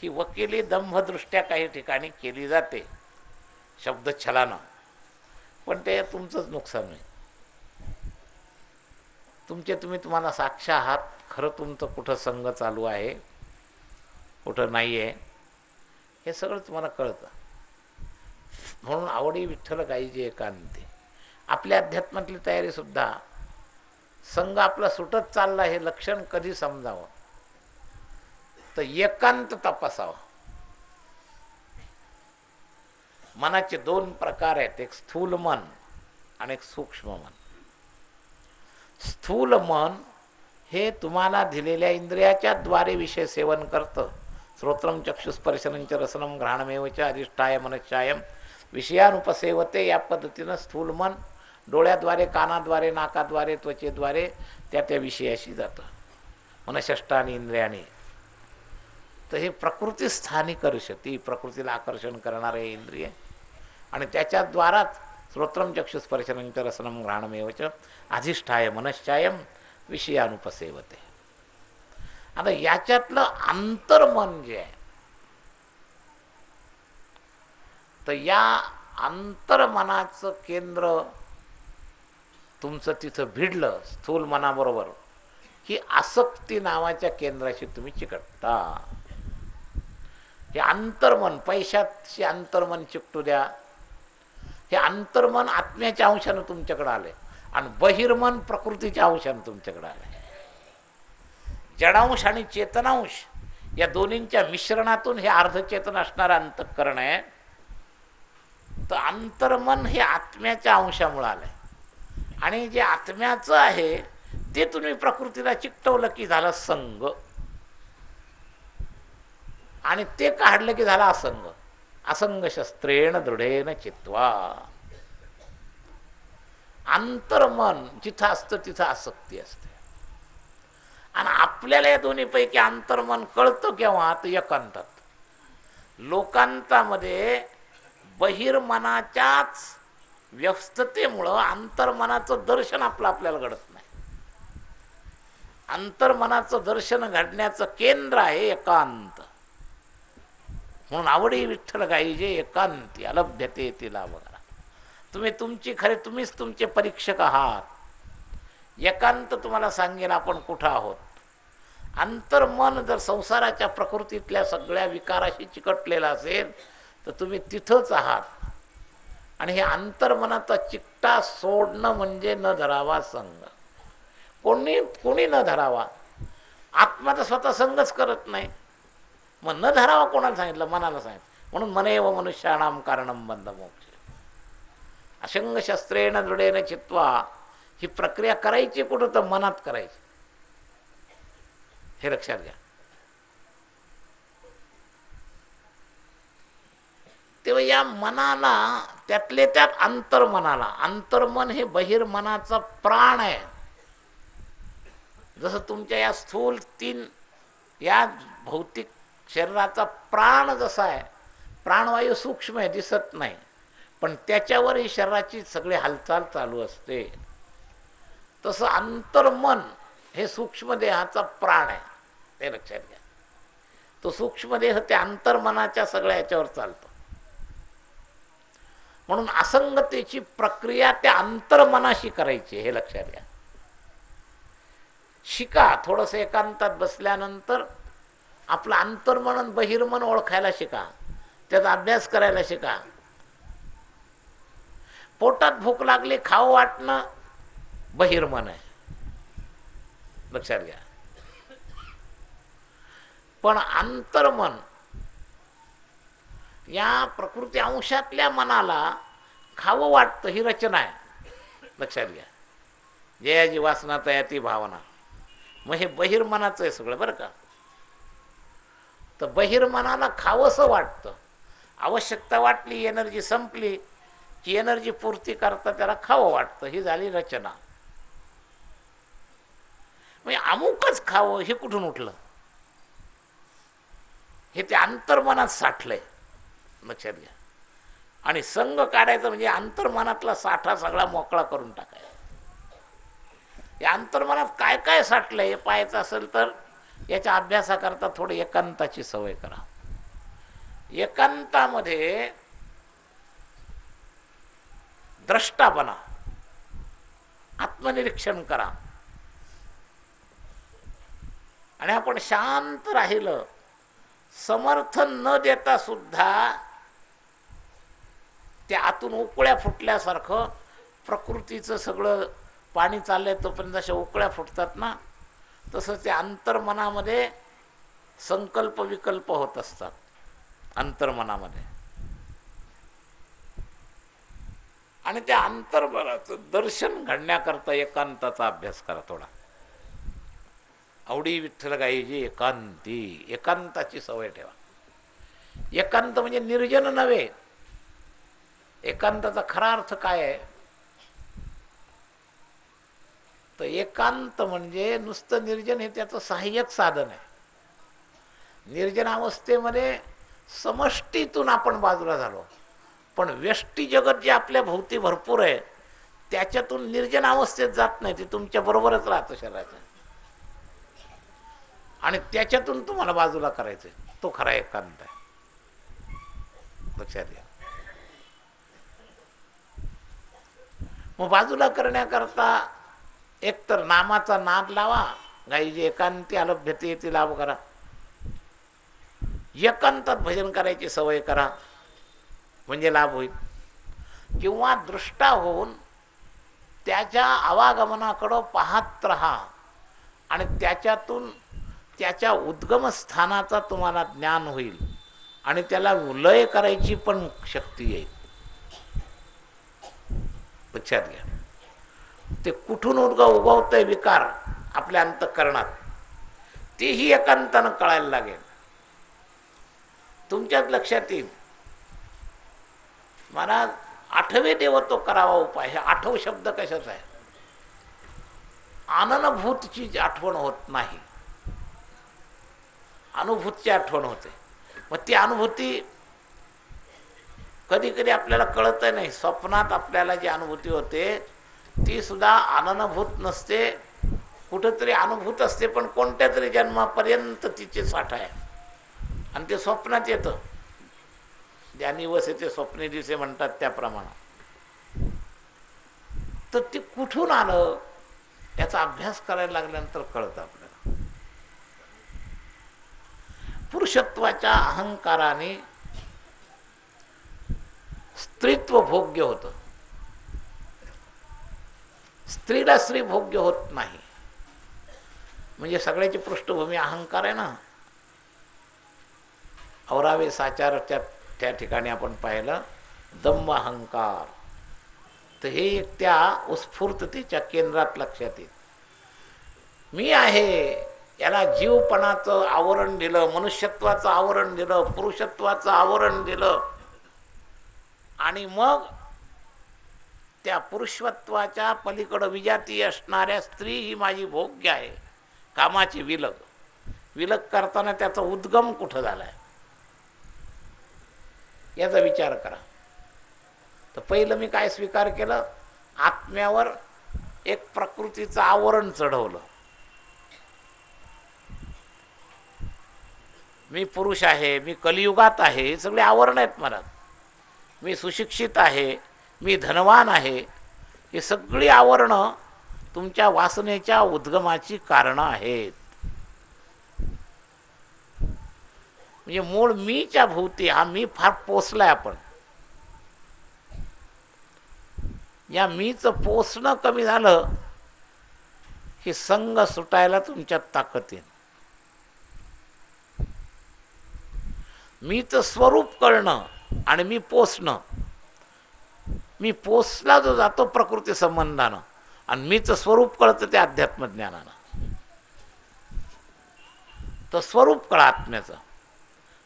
ही वकिली दंभदृष्ट्या काही ठिकाणी केली जाते शब्दच्छलानं, पण ते तुमचंच नुकसान आहे. तुम्हाला साक्ष आहात. खरं तुमचं कुठं संघ चालू आहे, कुठं नाही आहे, हे सगळं तुम्हाला कळतं. म्हणून आवडी विठ्ठल गायीची एकांती. आपल्या अध्यात्मातली तयारीसुद्धा संघ आपला सुटत चालला हे लक्षण कधी समजावं, तर एकांत तपासावं. मनाचे दोन प्रकार आहेत, एक स्थूल मन आणि एक सूक्ष्म मन. स्थूल मन हे तुम्हाला दिलेल्या इंद्रियाच्या द्वारे विषय सेवन करतं. श्रोत्रम चक्षुस्पर्शनंच रसनम घ्राणमेवच अधिष्ठाय मनश्चायम विषयानुपसेवते. या पद्धतीनं स्थूल मन डोळ्याद्वारे, कानाद्वारे, नाकाद्वारे, त्वचेद्वारे त्या विषयाशी जातं मनषष्ठानी इंद्रियाने. तर हे प्रकृतीस्थानी कर्षती, प्रकृतीला आकर्षण करणारे इंद्रिय, आणि त्याच्याद्वाराच श्रोत्रम चक्षुस्पर्शनंच रसनम घ्राणमेवच अधिष्ठाय मनश्चायम विषयानुपसेवते. आता याच्यातलं अंतर्मन जे आहे, तर या अंतर्मनाचं केंद्र तुमचं तिथं भिडलं स्थूल मनाबरोबर की आसक्ती नावाच्या केंद्राशी तुम्ही चिकटता. हे अंतर्मन, पैशाची अंतर्मन चिकटू द्या, हे अंतर्मन आत्म्याच्या अंशानं तुमच्याकडे आले आणि बहिर्मन प्रकृतीच्या अंशानं तुमच्याकडे आले. जडांश आणि चेतनांश या दोन्हींच्या मिश्रणातून हे अर्धचेतन असणारं अंतःकरण आहे. तर अंतर्मन हे आत्म्याच्या अंशामुळे आलंय आणि जे आत्म्याचं आहे ते तुम्ही प्रकृतीला चिकटवलं की झालं संग आणि ते काढलं की झाला असंग. असंग शस्त्रेण दृढेन चित्वा. अंतर्मन जिथं असतं तिथं आसक्ती असते आणि आपल्याला या दोन्हीपैकी अंतर्मन कळतं केव्हा तर एकांतात. लोकांतामध्ये बहिर्मनाच्याच व्यस्ततेमुळं अंतर्मनाचं दर्शन आपल्याला घडत नाही. अंतर्मनाचं दर्शन घडण्याचं केंद्र आहे एकांत. म्हणून आवडी विठ्ठल गाईजे एकांती अलभ्यते तिला बघा. तुम्हीच तुमचे परीक्षक आहात. एकांत तुम्हाला सांगेन आपण कुठं आहोत. अंतर्मन जर संसाराच्या प्रकृतीतल्या सगळ्या विकाराशी चिकटलेला असेल तर तुम्ही तिथंच आहात. आणि हे अंतर्मनाचा चिकटा सोडणं म्हणजे न धरावा संग. कोणी न धरावा. आत्मा तर स्वतः संगच करत नाही, मग न धरावा कोणाला सांगितलं? मनाला सांगितलं. म्हणून मनेव मनुष्याणाम कारणम बंध मोक्ष. असंग शस्त्रेण दृढेन चित्वा. ही प्रक्रिया करायची कुठं तर मनात करायची. हे लक्षात घ्या. तेव्हा या मनाला त्यातले त्यात अंतर्मनाला, अंतर्मन हे बहिर्मनाचा प्राण आहे. जसं तुमच्या या स्थूल तीन या भौतिक शरीराचा प्राण जसा आहे, प्राणवायू सूक्ष्म आहे, दिसत नाही, पण त्याच्यावर ही शरीराची सगळी हालचाल चालू असते. तसं अंतर्मन हे सूक्ष्मदेहाचा प्राण आहे. ते लक्षात घ्या. तो सूक्ष्मदेह त्या अंतर्मनाच्या सगळ्या याच्यावर चालतो. म्हणून असंगतेची प्रक्रिया त्या अंतर्मनाशी करायची. हे लक्षात घ्या. शिका. थोडंसं एकांतात बसल्यानंतर आपलं अंतर्मन आणि बहिर्मन ओळखायला शिका. त्याचा अभ्यास करायला शिका. पोटात भूक लागली, खावं वाटणं बहिर्मन आहे. लक्षात घ्या. पण अंतर्मन या प्रकृती अंशातल्या मनाला खावं वाटतं ही रचना आहे. लक्षात घ्या. जयाची वासना तयाती भावना. मग हे बहिर्मनाचं आहे सगळं बरं का. तर बहिर्मनाला खावंसं वाटतं. आवश्यकता वाटली, एनर्जी संपली की एनर्जी पूर्ती करता त्याला खावं वाटतं. ही झाली रचना. म्हणजे अमुकच खावं हे कुठून उठलं? हे ते अंतर्मनात साठलंय. लक्षात घ्या. आणि संग काढायचं म्हणजे अंतर्मनातला साठा सगळा मोकळा करून टाकायचा. या अंतर्मनात काय काय साठलंय हे पाहायचं असेल तर याच्या अभ्यासाकरता थोडं एकांताची सवय करा. एकांतामध्ये द्रष्टा बना, आत्मनिरीक्षण करा. आणि आपण शांत राहिलं, समर्थन न देता सुद्धा त्या आतून उकळ्या फुटल्यासारखं प्रकृतीचं सगळं पाणी चाललंय तोपर्यंत अशा उकळ्या फुटतात ना, तसं त्या अंतर्मनामध्ये संकल्प विकल्प होत असतात. अंतर्मनामध्ये आणि त्या अंतर्मनाचं दर्शन घडण्याकरता एकांताचा अभ्यास करा थोडा. आवडी विठ्ठल गाईजी एकांती. एकांताची सवय ठेवा. एकांत म्हणजे निर्जन नव्हे. एकांताचा खरा अर्थ काय आहे तर एकांत म्हणजे नुसतं निर्जन हे त्याचं सहाय्यक साधन आहे. निर्जन अवस्थेमध्ये समष्टीतून आपण बाजूला झालो, पण व्यष्टी जगत जे आपल्या भोवती भरपूर आहे त्याच्यातून निर्जन अवस्थेत जात नाही. ते तुमच्या बरोबरच राहतं शरीराच्या आणि त्याच्यातून तुम्हाला बाजूला करायचं. तो खरा एकांत आहे. लक्षात घ्या. मग बाजूला करण्याकरता एकतर नामाचा नाद लावा. गाईजी एकांती अलभ्यते येते लाभ करा. एकांतात भजन करायची सवय करा म्हणजे लाभ होईल. किंवा दृष्टा होऊन त्याच्या आवागमनाकडं पाहत राहा आणि त्याच्यातून त्याच्या उद्गमस्थानाचा तुम्हाला ज्ञान होईल आणि त्याला लय करायची पण शक्ती येईल. लक्षात घ्या. ते कुठून उगवतंय विकार आपल्या अंतःकरणात, तेही एकांतानं कळायला लागेल. तुमच्याच लक्षात येईल. महाराज आठवे देव तो करावा उपाय. हे आठव शब्द कशाचा आहे? अननुभूतची आठवण होत नाही, अनुभूतची आठवण होते. मग ती अनुभूती कधी कधी आपल्याला कळत नाही. स्वप्नात आपल्याला जी अनुभूती होते ती सुद्धा अननुभूत नसते, कुठंतरी अनुभूत असते, पण कोणत्या तरी जन्मापर्यंत तिचे साठा आहे आणि ते स्वप्नात येतं. ज्ञानी वसेते स्वप्ने दिसे म्हणतात त्याप्रमाणे. तर ते कुठून आलं याचा अभ्यास करायला लागल्यानंतर कळतं आपल्याला. पुरुषत्वाच्या अहंकाराने स्त्रीत्व भोग्य होतं, स्त्रीला स्त्री भोग्य होत नाही. म्हणजे सगळ्याची पृष्ठभूमी अहंकार आहे ना. औरावे साचारच्या त्या ठिकाणी आपण पाहिलं दंभ अहंकार. तर हे एक त्या उत्स्फूर्ततेच्या केंद्रात लक्षात येईल. मी आहे याला जीवपणाचं आवरण दिलं, मनुष्यत्वाचं आवरण दिलं, पुरुषत्वाचं आवरण दिलं आणि मग त्या पुरुषत्वाच्या पलीकडं विजाती असणाऱ्या स्त्री ही माझी भोग्य आहे. कामाची विलग विलग करताना त्याचा उद्गम कुठं झाला आहे याचा विचार करा. तर पहिलं मी काय स्वीकार केलं? आत्म्यावर एक प्रकृतीचं आवरण चढवलं. मी पुरुष आहे, मी कलियुगात आहे, हे सगळे आवरण आहेत मला. मी सुशिक्षित आहे, मी धनवान आहे, ही सगळी आवरणं तुमच्या वासनेच्या उद्गमाची कारणं आहेत. म्हणजे मूळ मीच्या भोवती हा मी फार पोचलाय. आपण या मीचं पोचणं कमी झालं की संग सुटायला तुमच्यात ताकद येईल. मीचं स्वरूप कळणं आणि मी पोचणं. मी पोचला जो जातो प्रकृती संबंधानं आणि मीचं स्वरूप कळतं ते अध्यात्मज्ञानानं. तर स्वरूप कळा आत्म्याचं.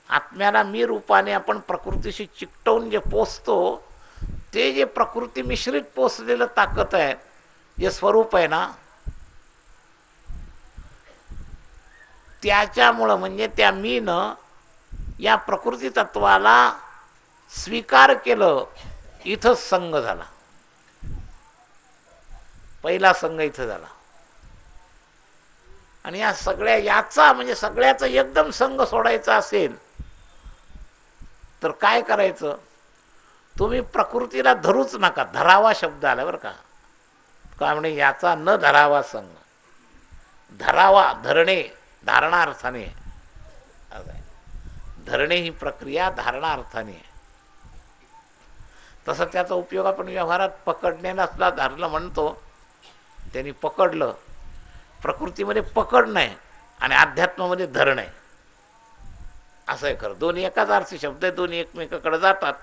आत्म्याला मी रूपाने आपण प्रकृतीशी चिकटवून जे पोचतो ते जे प्रकृती मिश्रित पोचलेलं ताकद आहे, जे स्वरूप आहे ना, त्याच्यामुळं म्हणजे त्या मीनं या प्रकृती तत्वाला स्वीकार केलं. इथंच संग झाला. पहिला संग इथं झाला. आणि या सगळ्या याचा म्हणजे सगळ्याचा एकदम संग सोडायचा असेल तर काय करायचं? तुम्ही प्रकृतीला धरूच नका. धरावा शब्द आला बरं का. काय म्हणे? याचा न धरावा संग. धरावा, धरणे, धारणार्थाने. धरणे ही प्रक्रिया धारणार्थाने आहे. तसं त्याचा उपयोग आपण व्यवहारात पकडण्याला सुद्धा धरलं म्हणतो. त्यांनी पकडलं. प्रकृतीमध्ये पकडणं आहे आणि अध्यात्मामध्ये धरणं आहे. असं आहे खरं. दोन्ही एकाच अर्थी शब्द आहे, दोन्ही एकमेकाकडे जातात.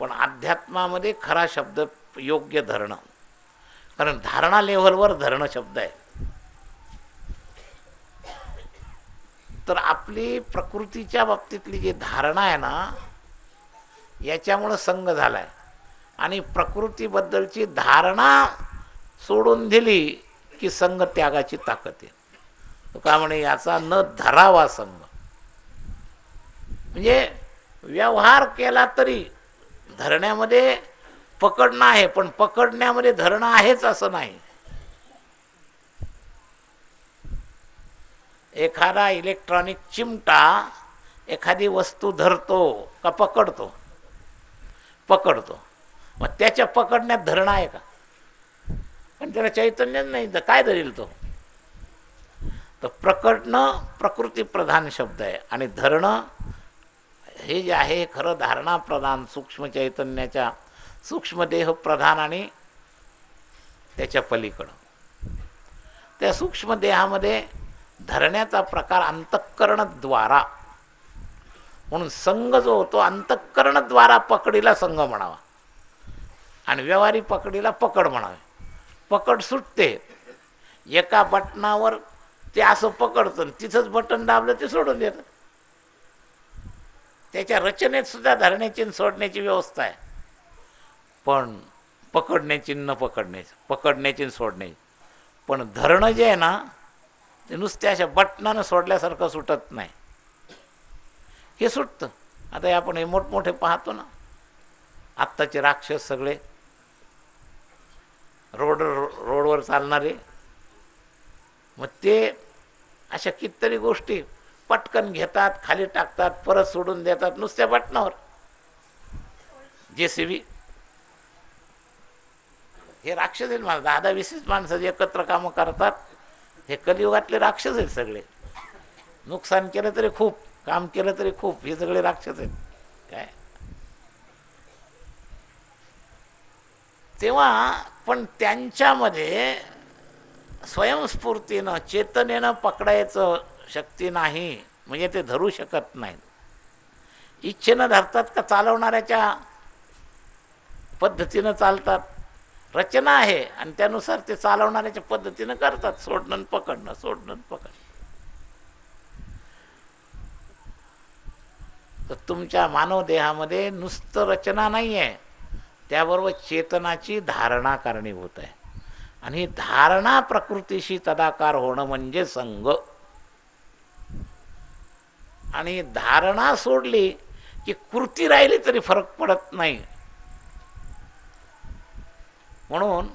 पण अध्यात्मामध्ये खरा शब्द योग्य धरणं, कारण धारणा लेव्हलवर धरणं शब्द आहे. तर आपली प्रकृतीच्या बाबतीतली जी धारणा आहे ना, याच्यामुळं संग झालाय. आणि प्रकृतीबद्दलची धारणा सोडून दिली की संग त्यागाची ताकद आहे. तो का म्हणे? याचा न धरावा संग. म्हणजे व्यवहार केला तरी धरण्यामध्ये पकडणं आहे, पण पकडण्यामध्ये धरणं आहेच असं नाही. एखादा इलेक्ट्रॉनिक चिमटा एखादी वस्तू धरतो का पकडतो? पकडतो. मग त्याच्या पकडण्यात धरणं आहे का? पण त्याला चैतन्यच नाही, तर काय धरेल तो? तर पकडणं प्रकृती प्रधान शब्द आहे आणि धरणं हे जे आहे खरं धारणा प्रधान, सूक्ष्म चैतन्याच्या सूक्ष्मदेह प्रधान आणि त्याच्या पलीकडं. त्या सूक्ष्मदेहामध्ये धरण्याचा प्रकार अंतःकरणद्वारा, म्हणून संघ जो होतो अंतःकरणद्वारा पकडीला संघ म्हणावा आणि व्यवहारी पकडीला पकड म्हणावे. पकड सुटते एका बटनावर, ते असं पकडतं, तिथंच बटन दाबलं ते सोडून देतं. त्याच्या रचनेत सुद्धा धरण्याची आणि सोडण्याची व्यवस्था आहे. पण पकडण्याची न पकडण्याची, पकडण्याची आणि सोडण्याची. पण धरणं जे आहे ना ते नुसत्या अशा बटनानं सोडल्यासारखं सुटत नाही, हे सुटतं. आता आपण हे मोठमोठे पाहतो ना, आत्ताचे राक्षस सगळे रोडवर चालणारे, मग ते अशा कितीतरी गोष्टी पटकन घेतात, खाली टाकतात, परत सोडून देतात नुसत्या बटनावर. JCB हे राक्षस आहेत. मला 10-20 माणसं एकत्र कामं करतात, हे कलियुगातले राक्षस आहेत सगळे. नुकसान केलं तरी खूप, काम केलं तरी खूप, हे सगळे राक्षस आहेत काय. तेव्हा पण त्यांच्यामध्ये स्वयंस्फूर्तीनं चेतनेनं पकडायचं शक्ती नाही, म्हणजे ते धरू शकत नाहीत. इच्छेनं धरतात का चालवणाऱ्याच्या पद्धतीनं चालतात. रचना आहे आणि त्यानुसार ते चालवणाऱ्याच्या पद्धतीनं करतात, सोडणं पकडणं, सोडणं पकडणं. तर तुमच्या मानव देहामध्ये नुसतं रचना नाही आहे, त्याबरोबर चेतनाची धारणा कारणीभूत आहे. आणि धारणा प्रकृतीशी तदाकार होणं म्हणजे संग. आणि धारणा सोडली की कृती राहिली तरी फरक पडत नाही. म्हणून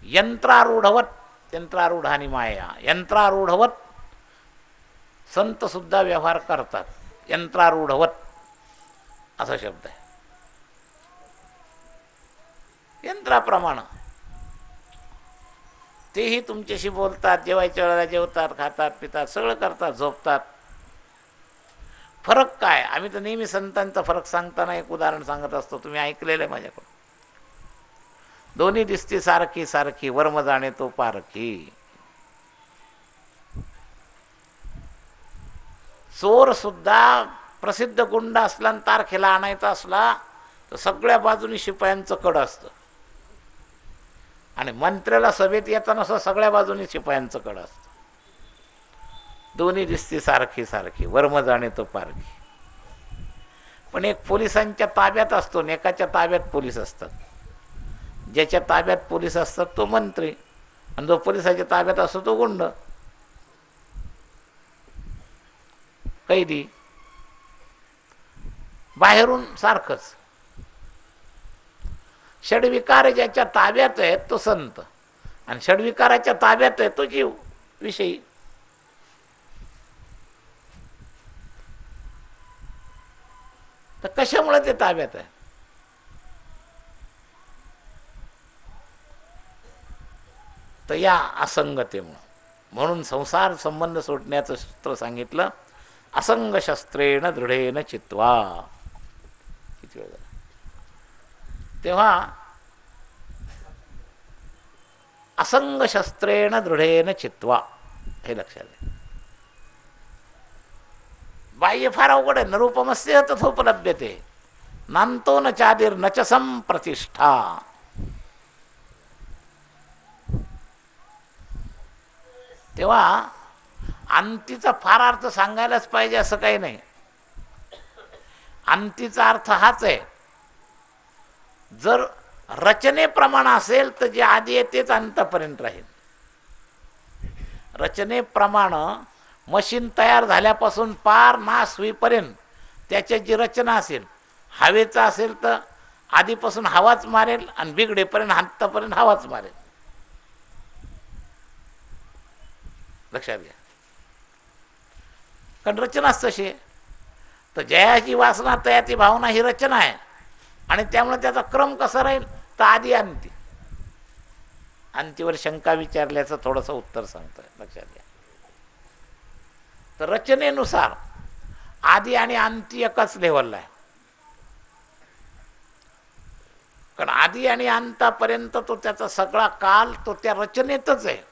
यंत्रारूढवत, यंत्रारूढानी माया, यंत्रारूढवत संत सुद्धा व्यवहार करतात. यंत्रारूढवत असा शब्द आहे. यंत्राप्रमाणे तेही तुमच्याशी बोलतात, जेवायच्या वेळेला जेवतात, खातात, पितात, सगळं करतात, झोपतात. फरक काय? आम्ही तर नेहमी संतांचा फरक सांगताना एक उदाहरण सांगत असतो, तुम्ही ऐकलेलं आहे माझ्याकडून. दोन्ही दिसती सारखी सारखी, वर्म जाणे तो पारखी. चोर सुद्धा प्रसिद्ध गुंड असला आणि तारखेला आणायचा असला तर सगळ्या बाजूनी शिपायांचं कड असतं, आणि मंत्र्याला सभेत येताना सगळ्या बाजूनी शिपायांचं कड असतं. दोन्ही दिसती सारखी सारखी, वर्म जाणे तो पारखी. पण एक पोलिसांच्या ताब्यात असतो आणि एकाच्या ताब्यात पोलीस असतात. ज्याच्या ताब्यात पोलीस असतात तो मंत्री, आणि जो पोलिसाच्या ताब्यात असतो तो गुंड, कैदी. बाहेरून सारखंच. षडविकार ज्याच्या ताब्यात आहे तो संत, आणि षडविकाराच्या ताब्यात आहे तो जीव विषयी. तर कशामुळे ते ताब्यात आहे? तर या असंगतेमुळे. म्हणून संसार संबंध सोडण्याचं सूत्र सांगितलं, असंग शस्त्रेण दृढेन चित्वा. किती वेळ झाला? तेव्हा असंग शस्त्रेण दृढेन चित्वा, हे लक्षात आहे. बाह्य फार अवघड आहे. नरूपमस्य तथोपलभ्यते, नांतो न चादिर न च संप्रतिष्ठा. तेव्हा अंतीचा फार अर्थ सांगायलाच पाहिजे असं काही नाही. अंतीचा अर्थ हाच आहे, जर रचनेप्रमाणे असेल तर जे आधी आहे तेच अंतापर्यंत राहील. रचनेप्रमाणे मशीन तयार झाल्यापासून पार नाश होईपर्यंत त्याच्यात जी रचना असेल, हवेचा असेल तर आधीपासून हवाच मारेल आणि बिघडेपर्यंत अंतापर्यंत हवाच मारेल. लक्षात घ्या, कारण रचनाच तशी आहे. तर जयाची वासना तयाची भावना ही रचना आहे, आणि त्यामुळे त्याचा क्रम कसा राहील तर आधी अंती. अंतीवर शंका विचारल्याचं थोडंसं उत्तर सांगतोय, लक्षात घ्या. तर रचनेनुसार आधी आणि अंती एकाच लेवलला आहे, कारण आधी आणि अंतापर्यंत तो त्याचा सगळा काल तो त्या रचनेतच आहे.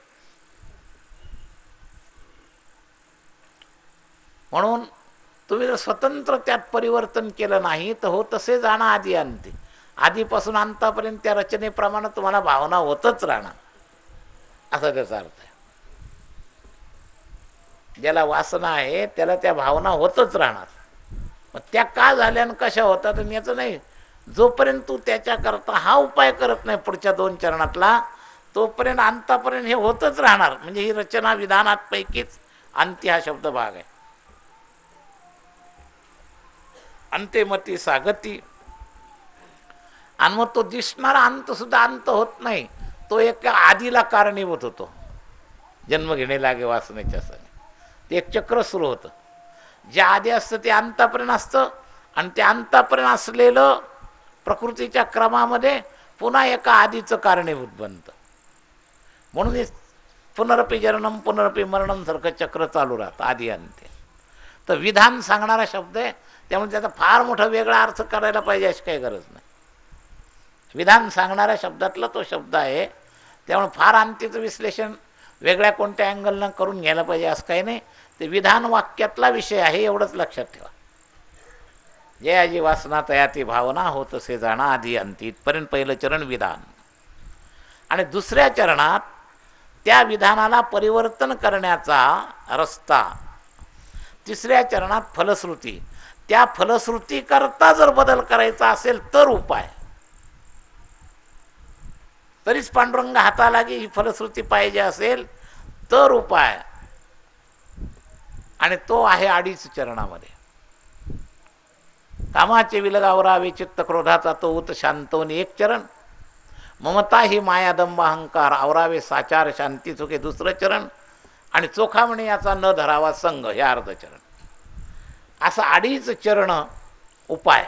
म्हणून तुम्ही जर स्वतंत्र त्यात परिवर्तन केलं नाही तर हो तसे जाणं आधी अंती, आधीपासून अंतापर्यंत त्या रचनेप्रमाणे तुम्हाला भावना होतच राहणार, असा त्याचा अर्थ आहे. ज्याला वासना आहे त्याला त्या भावना होतच राहणार. मग त्या का झाल्या आणि कशा होतात आणि याचं नाही, जोपर्यंत तू त्याच्याकरता हा उपाय करत नाही पुढच्या 2 चरणातला, तोपर्यंत अंतापर्यंत हे होतच राहणार. म्हणजे ही रचना विधानांपैकीच अंत्य हा शब्द भाग आहे. अंत्यमती सागती. आणि मग तो दिसणारा अंत सुद्धा अंत होत नाही, तो एका आधीला कारणीभूत होतो. जन्म घेणे लागे वासनेच्या सने, ते एक चक्र सुरू होतं. जे आधी असतं ते अंतापर्यंत असतं आणि ते अंतापर्यंत असलेलं प्रकृतीच्या क्रमामध्ये पुन्हा एका आधीचं कारणीभूत बनतं. म्हणून पुनरपी जननम पुनरपी मरणम सारखं चक्र चालू राहतं आधी अंत्य. तर विधान सांगणारा शब्द आहे, त्यामुळे त्याचा फार मोठा वेगळा अर्थ करायला पाहिजे अशी काही गरज नाही. विधान सांगणाऱ्या शब्दातला तो शब्द आहे, त्यामुळे फार अंत्यचं विश्लेषण वेगळ्या कोणत्या अँगलनं करून घ्यायला पाहिजे असं काही नाही. ते विधान वाक्यातला विषय आहे एवढंच लक्षात ठेवा. जे आजी वासना तया ती भावना होत असे जाणा आधी अंती, इथपर्यंत पहिलं चरण विधान. आणि दुसऱ्या चरणात त्या विधानाला परिवर्तन करण्याचा रस्ता. तिसऱ्या चरणात फलश्रुती. त्या फलश्रुतीकरता जर बदल करायचा असेल तर उपाय. तरीच पांडुरंग हाताला की ही फलश्रुती पाहिजे असेल तर उपाय. आणि तो आहे 2.5 चरणामध्ये. कामाचे विलगावरावे चित्त क्रोधाचा तो उत शांतवनी 1 चरण. ममता ही माया दंभ अहंकार आवरावे साचार शांती चुके 2 चरण. आणि चोखामणी याचा न धरावा संघ हे 1/2 चरण. असं 2.5 चरण उपाय,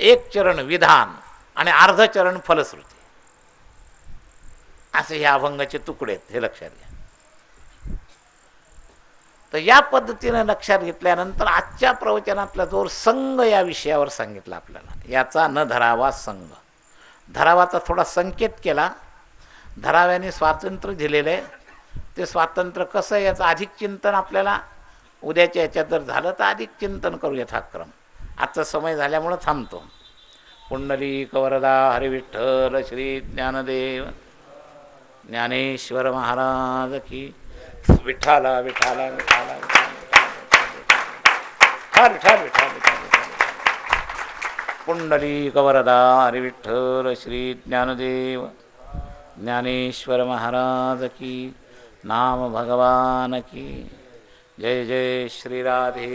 1 चरण विधान आणि 1/2 चरण फलश्रुती, असे हे अभंगाचे तुकडे आहेत. हे लक्षात घ्या. तर या पद्धतीने लक्षात घेतल्यानंतर आजच्या प्रवचनातला जोर संघ या विषयावर सांगितला आपल्याला. याचा न धरावा संघ. धरावाचा थोडा संकेत केला. धराव्याने स्वातंत्र्य दिलेलं आहे, ते स्वातंत्र्य कसं आहे याचं अधिक चिंतन आपल्याला उद्याच्या याच्यात जर झालं तर अधिक चिंतन करू यथाक्रम. आजचा समय झाल्यामुळं थांबतो. पुंडलिक वरदा हरी विठ्ठल श्री ज्ञानदेव ज्ञानेश्वर महाराज की. विठाला विठाला विठाला विठाल विठाल विठाल पुंडलिक वरदा हरी विठ्ठल श्री ज्ञानदेव ज्ञानेश्वर महाराज की. नाम भगवान की. जय जय श्री राधे.